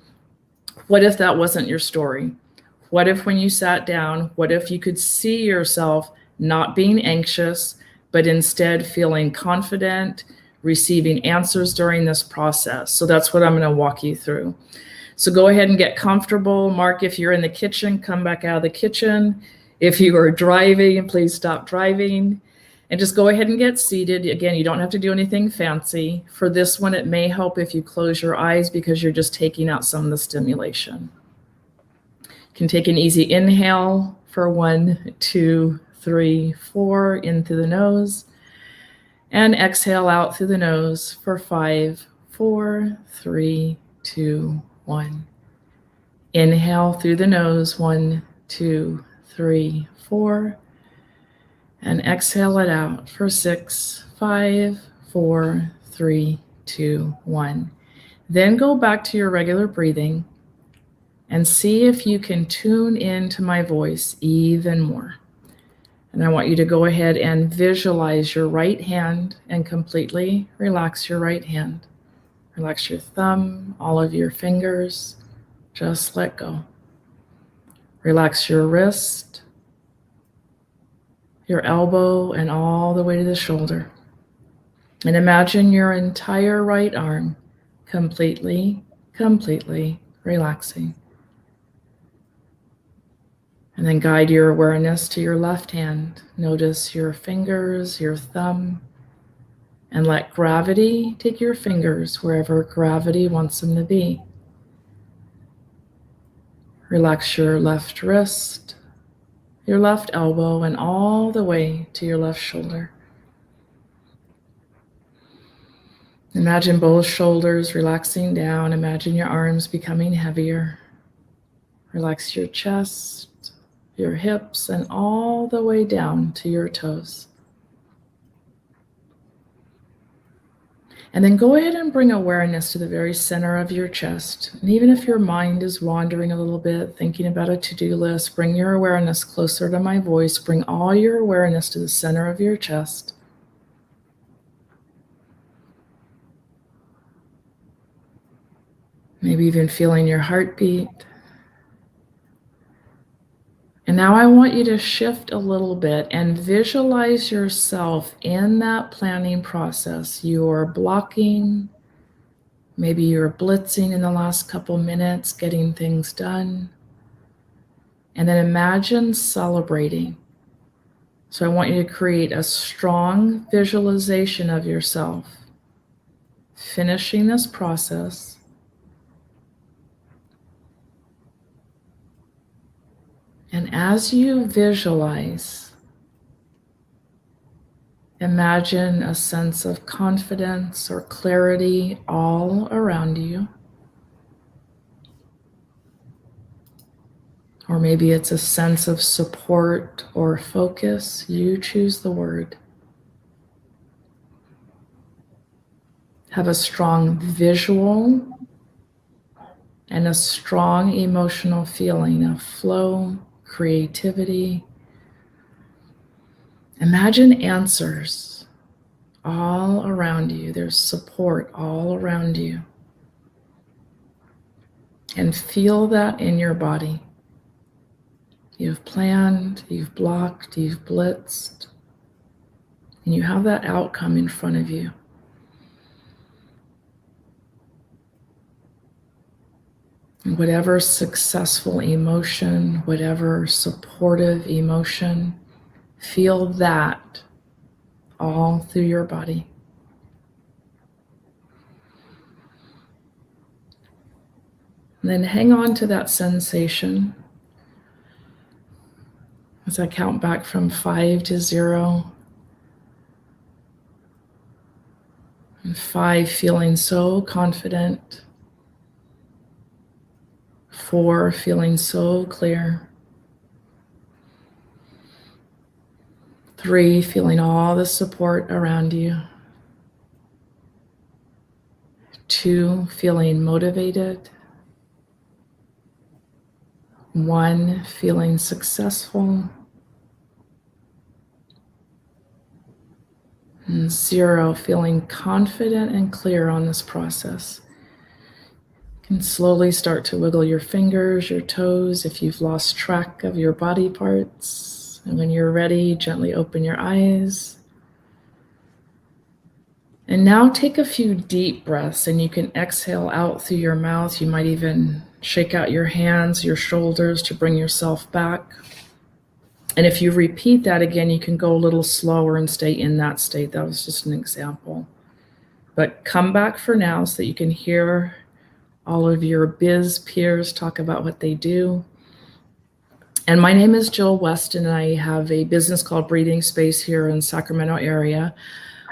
What if that wasn't your story? What if when you sat down, what if you could see yourself not being anxious, but instead feeling confident, receiving answers during this process? So that's what I'm going to walk you through. So go ahead and get comfortable. Mark, if you're in the kitchen, come back out of the kitchen. If you are driving, please stop driving. And just go ahead and get seated. Again, you don't have to do anything fancy. For this one, it may help if you close your eyes because you're just taking out some of the stimulation. You can take an easy inhale for 1, 2, 3, 4 in through the nose, and exhale out through the nose for 5, 4, 3, 2, 1. Inhale through the nose, 1, 2, 3, 4, and exhale it out for 6, 5, 4, 3, 2, 1. Then go back to your regular breathing and see if you can tune into my voice even more. And I want you to go ahead and visualize your right hand and completely relax your right hand. Relax your thumb, all of your fingers. Just let go. Relax your wrist, your elbow, and all the way to the shoulder. And imagine your entire right arm completely relaxing. And then guide your awareness to your left hand. Notice your fingers, your thumb, and let gravity take your fingers wherever gravity wants them to be. Relax your left wrist, your left elbow, and all the way to your left shoulder. Imagine both shoulders relaxing down. Imagine your arms becoming heavier. Relax your chest, your hips, and all the way down to your toes. And then go ahead and bring awareness to the very center of your chest. And even if your mind is wandering a little bit, thinking about a to-do list, bring your awareness closer to my voice. Bring all your awareness to the center of your chest. Maybe even feeling your heartbeat. And now I want you to shift a little bit and visualize yourself in that planning process. You're blocking, maybe you're blitzing in the last couple minutes, getting things done. And then imagine celebrating. So I want you to create a strong visualization of yourself finishing this process. And as you visualize, imagine a sense of confidence or clarity all around you. Or maybe it's a sense of support or focus. You choose the word. Have a strong visual and a strong emotional feeling of flow, creativity. Imagine answers all around you. There's support all around you. And feel that in your body. You've planned, you've blocked, you've blitzed, and you have that outcome in front of you. And whatever successful emotion, whatever supportive emotion, feel that all through your body. And then hang on to that sensation as I count back from 5 to 0. And 5, feeling so confident. 4, feeling so clear. 3, feeling all the support around you. 2, feeling motivated. 1, feeling successful. And 0, feeling confident and clear on this process. You can slowly start to wiggle your fingers, your toes, if you've lost track of your body parts. And when you're ready, gently open your eyes. And now take a few deep breaths, and you can exhale out through your mouth. You might even shake out your hands, your shoulders to bring yourself back. And if you repeat that again, you can go a little slower and stay in that state. That was just an example. But come back for now so that you can hear all of your biz peers talk about what they do. And my name is Jill Weston, and I have a business called Breathing Space here in Sacramento area.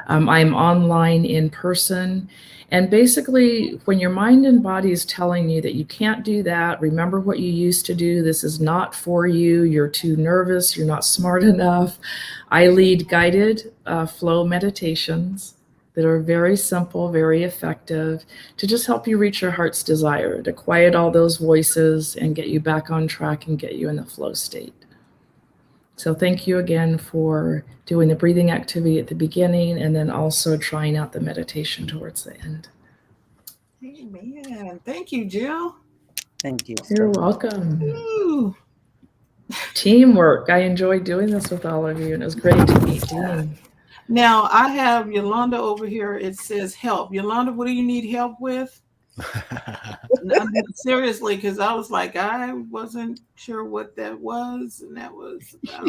I'm online, in person. And basically, when your mind and body is telling you that you can't do that, remember what you used to do, this is not for you, you're too nervous, you're not smart enough, I lead guided flow meditations that are very simple, very effective, to just help you reach your heart's desire, to quiet all those voices and get you back on track and get you in the flow state. So thank you again for doing the breathing activity at the beginning and then also trying out the meditation towards the end. Amen. Thank you, Jill. Thank you. You're welcome. Ooh. Teamwork. I enjoyed doing this with all of you, and it was great to meet Dean. Now I have Yolanda over here. It says help. Yolanda, what do you need help with? Seriously, because I was like, I wasn't sure what that was, and that was about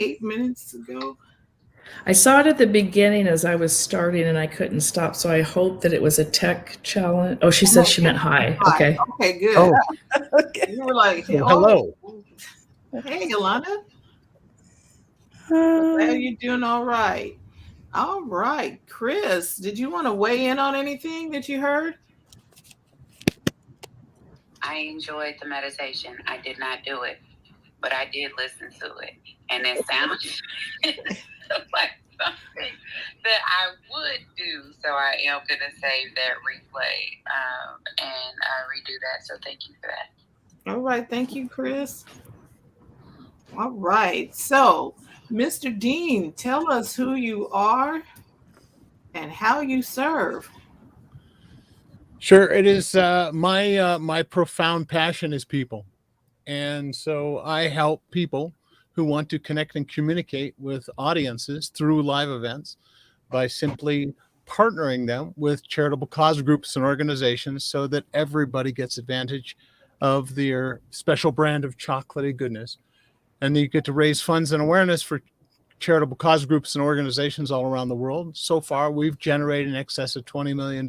8 minutes ago. I saw it at the beginning as I was starting, and I couldn't stop, so I hope that it was a tech challenge. Oh, she said she meant hi. Okay. Okay, good. Oh, Okay. You were like, well, hello. Hey, Yolanda. Glad you're doing all right. All right, Chris, did you want to weigh in on anything that you heard? I enjoyed the meditation. I did not do it, but I did listen to it. And it sounds like something that I would do. So I am going to save that replay and redo that. So thank you for that. All right. Thank you, Chris. All right. So, Mr. Dean, tell us who you are and how you serve. Sure, it is. My profound passion is people, and so I help people who want to connect and communicate with audiences through live events by simply partnering them with charitable cause groups and organizations so that everybody gets advantage of their special brand of chocolatey goodness. And you get to raise funds and awareness for charitable cause groups and organizations all around the world. So far, we've generated in excess of $20 million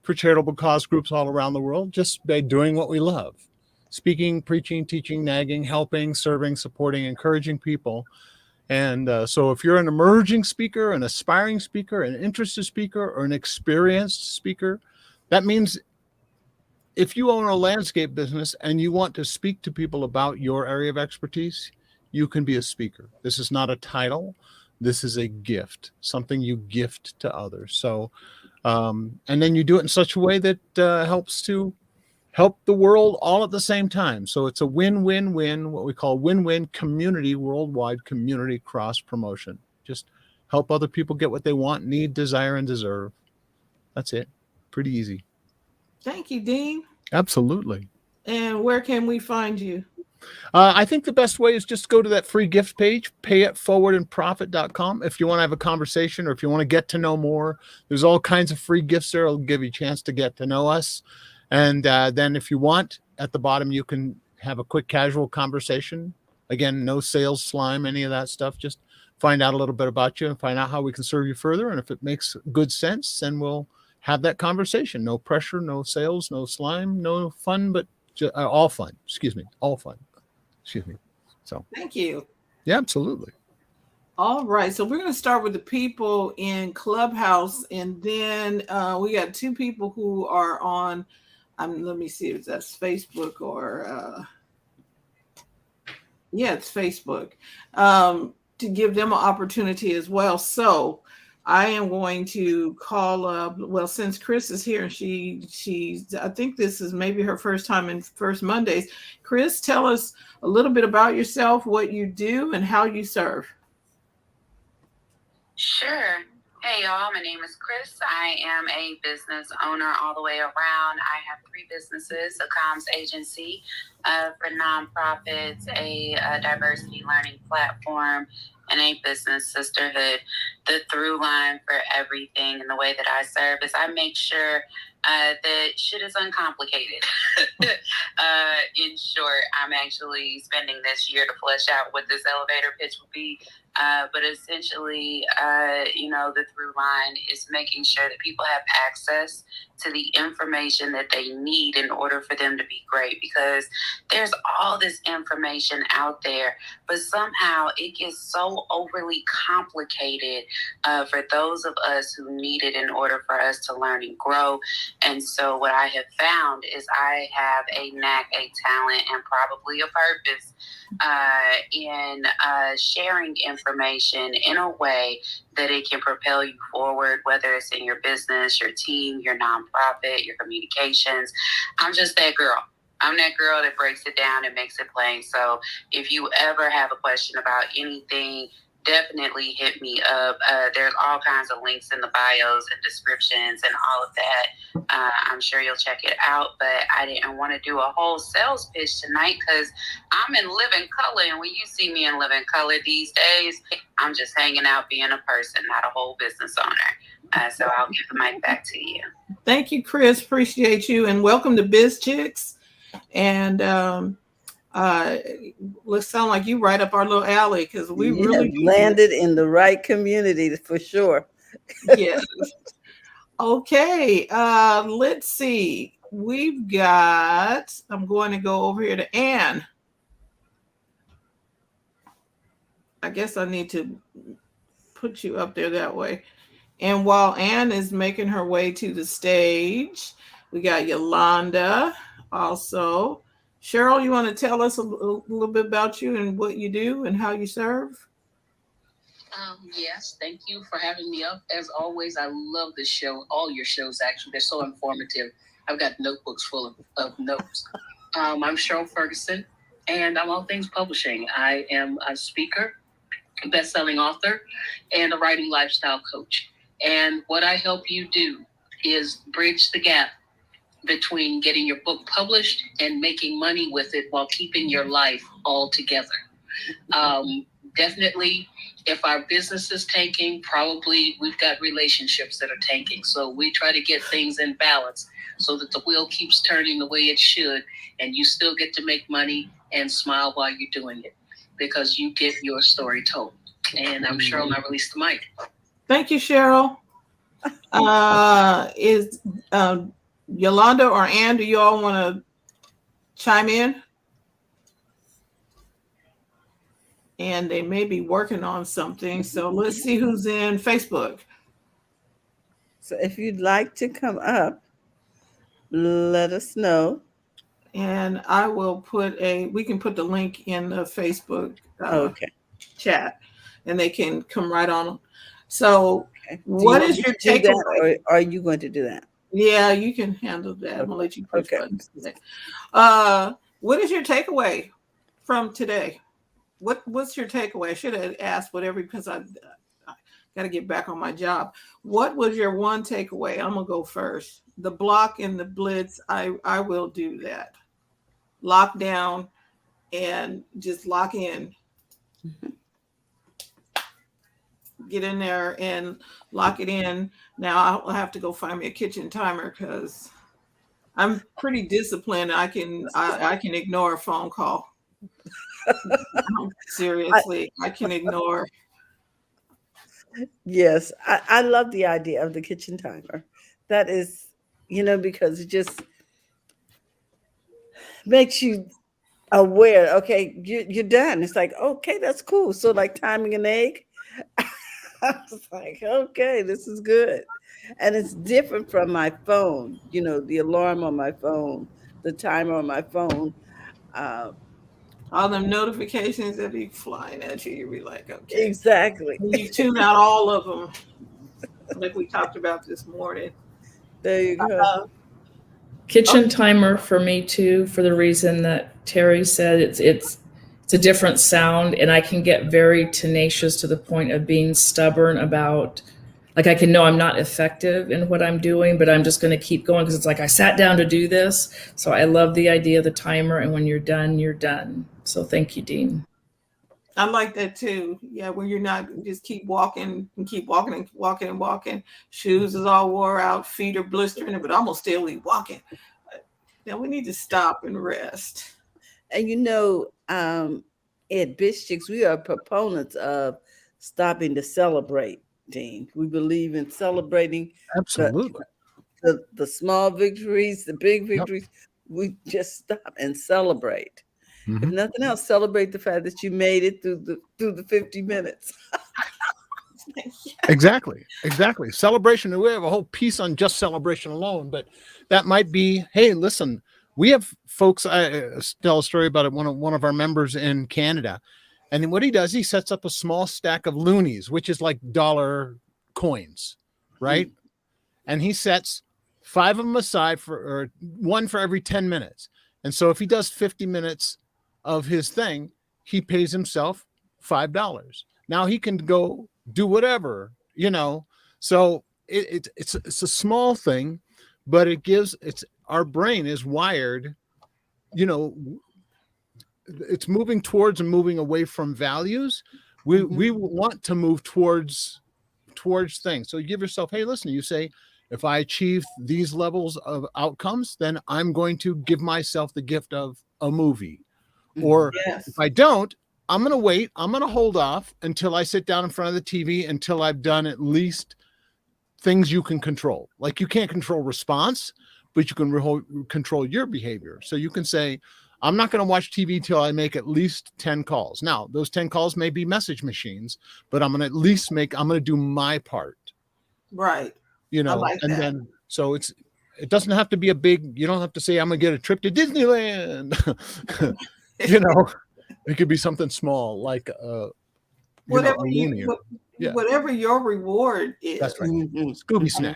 for charitable cause groups all around the world just by doing what we love: speaking, preaching, teaching, nagging, helping, serving, supporting, encouraging people. And so if you're an emerging speaker, an aspiring speaker, an interested speaker, or an experienced speaker, that means if you own a landscape business and you want to speak to people about your area of expertise, you can be a speaker. This is not a title. This is a gift, something you gift to others. So, and then you do it in such a way that helps to help the world all at the same time. So it's a win-win-win, what we call win-win community, worldwide community cross promotion. Just help other people get what they want, need, desire, and deserve. That's it. Pretty easy. Thank you, Dean. Absolutely. And where can we find you? I think the best way is just go to that free gift page, payitforwardandprofit.com. If you want to have a conversation or if you want to get to know more, there's all kinds of free gifts there. It'll give you a chance to get to know us. And then if you want, at the bottom, you can have a quick casual conversation. Again, no sales slime, any of that stuff. Just find out a little bit about you and find out how we can serve you further. And if it makes good sense, then we'll have that conversation. No pressure, no sales, no slime, no fun, but all fun. Excuse me. All fun. Excuse me. So Thank you. yeah, absolutely. All right. So we're going to start with the people in Clubhouse. And then we got two people who are on, let me see if that's Facebook or, yeah, it's Facebook, to give them an opportunity as well. So I am going to call up, well, since Chris is here, she's, I think this is maybe her first time in First Mondays. Chris, tell us a little bit about yourself, what you do, and how you serve. Sure. Hey, y'all. My name is Chris. I am a business owner all the way around. I have 3 businesses: a comms agency for nonprofits, a diversity learning platform, and a business sisterhood. The through line for everything and the way that I serve is I make sure that shit is uncomplicated. In short, I'm actually spending this year to flesh out what this elevator pitch will be. But essentially, the through line is making sure that people have access to the information that they need in order for them to be great, because there's all this information out there, but somehow it gets so overly complicated for those of us who need it in order for us to learn and grow. And so what I have found is I have a knack, a talent, and probably a purpose in sharing information in a way that it can propel you forward, whether it's in your business, your team, your nonprofit, your communications. I'm just that girl. I'm that girl that breaks it down and makes it plain. So if you ever have a question about anything, definitely hit me up. There's all kinds of links in the bios and descriptions and all of that. I'm sure you'll check it out, but I didn't want to do a whole sales pitch tonight because I'm in living color. And when you see me in living color these days, I'm just hanging out being a person, not a whole business owner. So I'll give the mic back to you. Thank you, Chris. Appreciate you. And welcome to BizChicks. And let's sound like you right up our little alley, because we really landed in the right community for sure. Yes. Okay. Let's see. We've got, I'm going to go over here to Anne. I guess I need to put you up there that way. And while Anne is making her way to the stage, we got Yolanda also. Cheryl, you want to tell us a little bit about you and what you do and how you serve? Yes, thank you for having me up. As always, I love this show. All your shows, actually, they're so informative. I've got notebooks full of notes. I'm Cheryl Ferguson, and I'm all things publishing. I am a speaker, a best-selling author, and a writing lifestyle coach. And what I help you do is bridge the gap between getting your book published and making money with it while keeping your life all together. Definitely, if our business is tanking, probably we've got relationships that are tanking. So we try to get things in balance so that the wheel keeps turning the way it should, and you still get to make money and smile while you're doing it because you get your story told. And I'm Cheryl, and I release the mic. Thank you, Cheryl. Is Yolanda or Ann, do you all want to chime in? And they may be working on something. So let's see who's in Facebook. So if you'd like to come up, let us know. And I will we can put the link in the Facebook Okay. chat, and they can come right on. So Okay. what is your takeaway? Or are you going to do that? Yeah, you can handle that. I'm gonna let you push Okay. buttons today. What is your takeaway from today? What's your takeaway? I should have asked whatever because I got to get back on my job. What was your one takeaway? I'm gonna go first. The block and the blitz. I will do that. Lock down and just lock in. Mm-hmm. Get in there and lock it in. Now I'll have to go find me a kitchen timer because I'm pretty disciplined. I can ignore a phone call. Seriously, I can ignore. Yes, I love the idea of the kitchen timer. That is, because it just makes you aware. Okay, you're done. It's like, okay, that's cool. So like timing an egg, I was like, okay, this is good. And it's different from my phone, the alarm on my phone, the timer on my phone. All them notifications that be flying at you, you be like, okay. Exactly. You tune out all of them, like we talked about this morning. There you go. Kitchen timer for me too, for the reason that Terry said, it's a different sound, and I can get very tenacious to the point of being stubborn about, like, I can know I'm not effective in what I'm doing, but I'm just going to keep going because it's like I sat down to do this. So I love the idea of the timer, and when you're done, you're done. So thank you, Dean. I like that too. Yeah, when you're not, just keep walking and keep walking and walking and walking. Shoes is all wore out, feet are blistering, but I'm gonna still be walking. Now we need to stop and rest. And at BizChicks, we are proponents of stopping to celebrate, Dean. We believe in celebrating Absolutely. the small victories, the big victories. Yep. We just stop and celebrate. Mm-hmm. If nothing else, celebrate the fact that you made it through the 50 minutes. Exactly. Celebration. And we have a whole piece on just celebration alone, but that might be, hey, listen, we have folks, I tell a story about it, one of our members in Canada. And then what he does, he sets up a small stack of loonies, which is like dollar coins, right? Mm-hmm. And he sets 5 of them aside or one for every 10 minutes. And so if he does 50 minutes of his thing, he pays himself $5. Now he can go do whatever, So it's a small thing, but our brain is wired, it's moving towards and moving away from values. We want to move towards things. So you give yourself, hey, listen, you say, if I achieve these levels of outcomes, then I'm going to give myself the gift of a movie. Or yes. If I don't, I'm going to wait. I'm going to hold off until I sit down in front of the TV until I've done at least things you can control. Like you can't control response, but you can control your behavior. So you can say, I'm not going to watch TV till I make at least 10 calls. Now, those 10 calls may be message machines, but I'm going to do my part. Right. I like that. Then, so it doesn't have to be you don't have to say, I'm going to get a trip to Disneyland. It could be something small, like whatever your reward is. That's right. Mm-hmm. Scooby snack.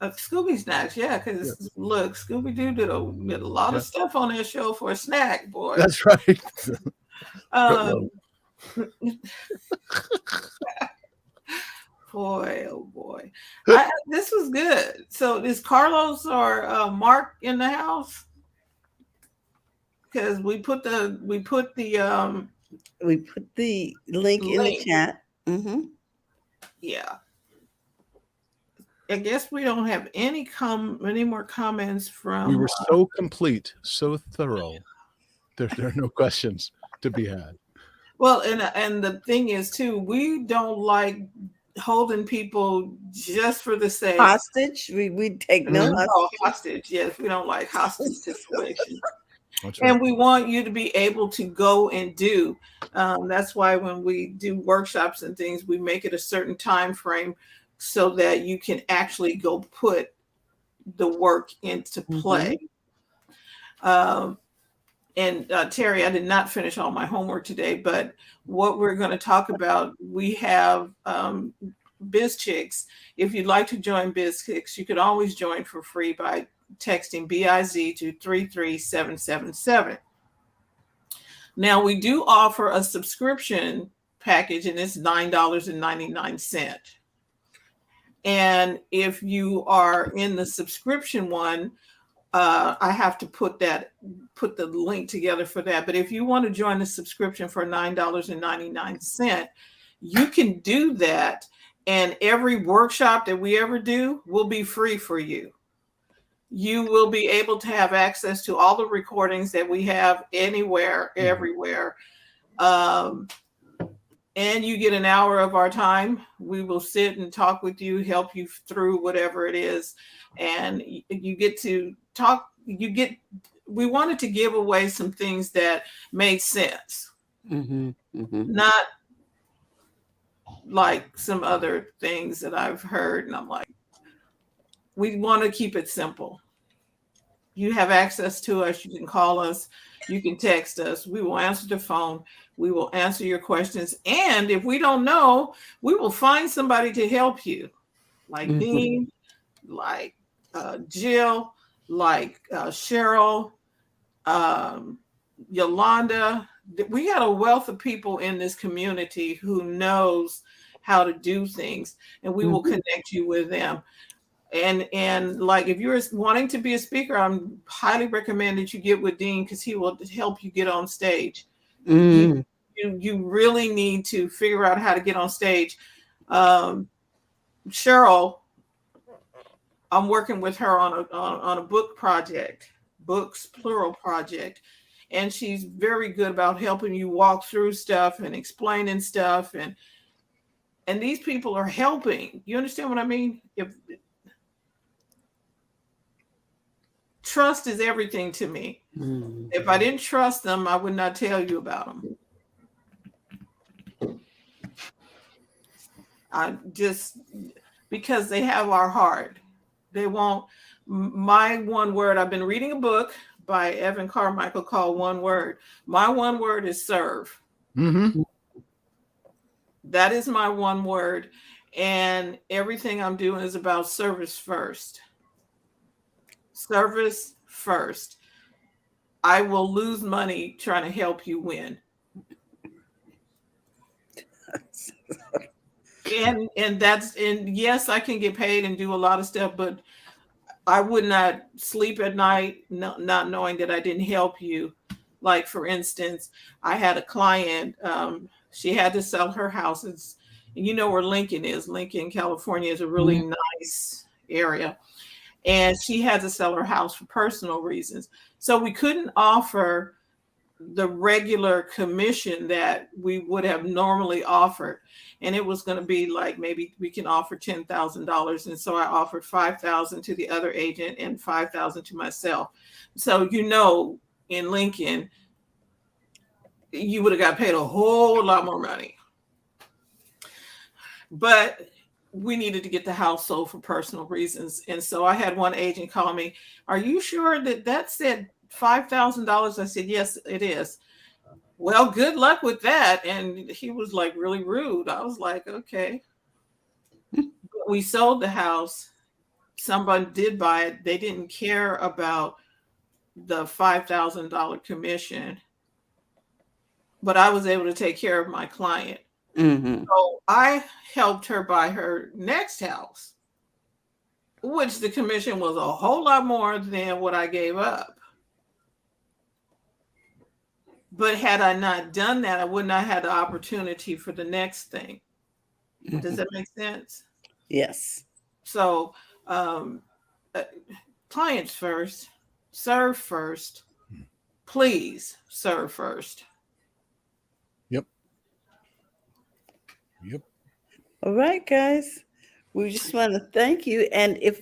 Scooby snacks, yeah. Because look, Scooby Doo did a lot of stuff on that show for a snack, boy. That's right. Boy, oh boy. This was good. So is Carlos or Mark in the house? Because we put the We put the link in the link. chat. Yeah. I guess we don't have any more comments from. We were so complete, so thorough. There are no questions to be had. Well, and the thing is too, we don't like holding people just for the sake. Hostage. We take no hostage. Yes, we don't like hostage situations. That's right. And we want you to be able to go and do. That's why when we do workshops and things, we make it a certain time frame so that you can actually go put the work into play. And Terry, I did not finish all my homework today, but what we're going to talk about, we have BizChicks. If you'd like to join BizChicks, you could always join for free by texting BIZ to 33777. Now, we do offer a subscription package, and it's $9.99. And if you are in the subscription one, I have to put the link together for that. But if you want to join the subscription for $9.99, you can do that. And every workshop that we ever do will be free for you. You will be able to have access to all the recordings that we have anywhere, everywhere. And you get an hour of our time. We will sit and talk with you, help you through whatever it is. And you get to talk, we wanted to give away some things that made sense. Not like some other things that I've heard. And I'm like, we want to keep it simple. You have access to us. You can call us. You can text us. We will answer the phone. We will answer your questions. And if we don't know, we will find somebody to help you, like Dean, like Jill, like Cheryl, Yolanda. We got a wealth of people in this community who knows how to do things, and we will connect you with them. And like, if you're wanting to be a speaker, I'm highly recommend that you get with Dean, because he will help you get on stage. You really need to figure out how to get on stage. Cheryl, I'm working with her on a book project, books plural project, and she's very good about helping you walk through stuff and explaining stuff, and these people are helping. You understand what I mean? Trust is everything to me. If I didn't trust them, I would not tell you about them. Because they have our heart. They won't. My one word, I've been reading a book by Evan Carmichael called One Word. My one word is serve. That is my one word. And everything I'm doing is about service first. Service first. I will lose money trying to help you win. And yes, I can get paid and do a lot of stuff, but I would not sleep at night not knowing that I didn't help you. Like, for instance, I had a client, she had to sell her houses. You know where Lincoln is. Lincoln, California is a really nice area. And she had to sell her house for personal reasons. So we couldn't offer the regular commission that we would have normally offered. And it was going to be like, maybe we can offer $10,000. And so I offered $5,000 to the other agent and $5,000 to myself. So, in Lincoln, you would have got paid a whole lot more money. But we needed to get the house sold for personal reasons. And so I had one agent call me, "Are you sure that said $5,000? I said, "Yes, it is." "Well, good luck with that." And he was like really rude. I was like, okay. We sold the house. Somebody did buy it. They didn't care about the $5,000 commission, but I was able to take care of my client. Mm-hmm. So I helped her buy her next house, which the commission was a whole lot more than what I gave up. But had I not done that, I would not have the opportunity for the next thing. Does that make sense? Yes. So, clients first, serve first. Please serve first. Yep. All right, guys. We just want to thank you. And if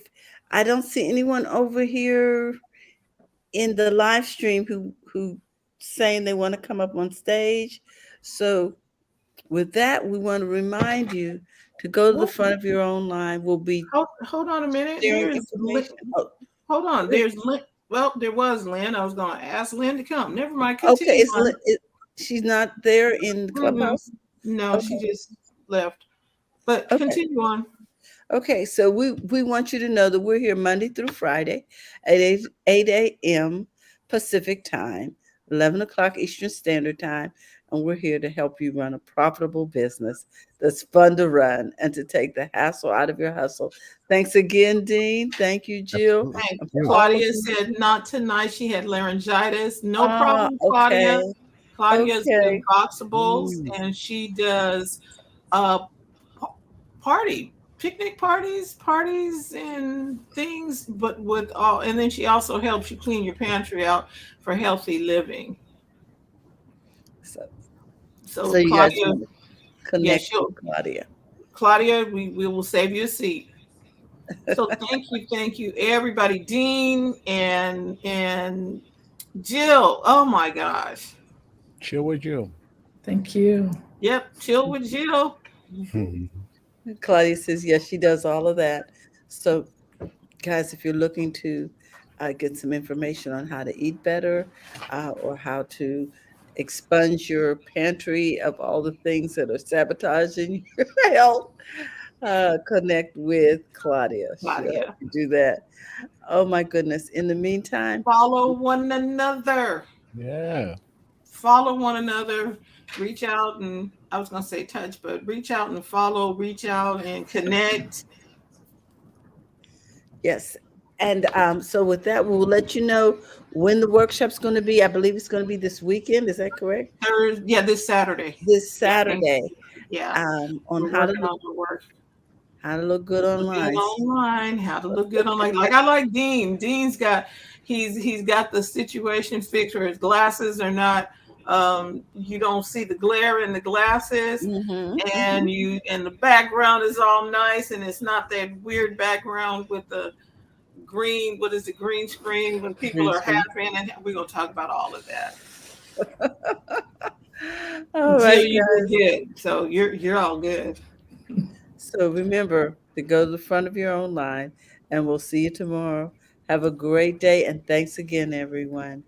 I don't see anyone over here in the live stream who saying they want to come up on stage, so with that, we want to remind you to go to the front of your own line. We'll be Hold on a minute. sharing There's information. Oh, hold on. There's Lynn. Well, there was Lynn. I was going to ask Lynn to come. Never mind. okay, Continue on. she's not there in the clubhouse? No, Okay. she just left. But Okay. continue on. Okay, so we want you to know that we're here Monday through Friday at 8 a.m. Pacific time, 11 o'clock Eastern Standard Time, and we're here to help you run a profitable business that's fun to run and to take the hassle out of your hustle. Thanks again, Dean. Thank you, Jill. Hey, And for all Claudia of you- said not tonight. She had laryngitis. No Ah, problem, Claudia. okay. Claudia's Okay. in Boxables, and she does picnic parties and things, but with all, and then she also helps you clean your pantry out for healthy living. So you guys Claudia, want to connect sure. with Claudia. Claudia, we will save you a seat. So thank you, everybody. Dean and Jill. Oh my gosh. Chill with Jill. Thank you. Yep, chill with Jill. Claudia says, yes, she does all of that. So, guys, if you're looking to get some information on how to eat better or how to expunge your pantry of all the things that are sabotaging your health, connect with Claudia. She'll help you do that. Oh, my goodness. In the meantime, Follow one another. Yeah. Follow one another. Reach out and I was going to say touch, but reach out and follow, reach out and connect. Yes. And so with that, we'll let you know when the workshop's going to be. I believe it's going to be this weekend. Is that correct? Yeah, this Saturday. This Saturday. Yeah. On how to look good online. How to look good online. Like I like Dean. Dean's got he's got the situation fixed where his glasses are not you don't see the glare in the glasses, and the background is all nice, and it's not that weird background with the green. What is the green screen when people are happy? And we're gonna talk about all of that. All right, you're good. So you're all good. So remember to go to the front of your own line, and we'll see you tomorrow. Have a great day, and thanks again, everyone.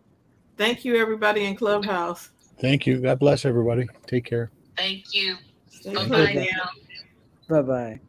Thank you, everybody in Clubhouse. Thank you. God bless everybody. Take care. Thank you. Bye-bye now. Bye-bye.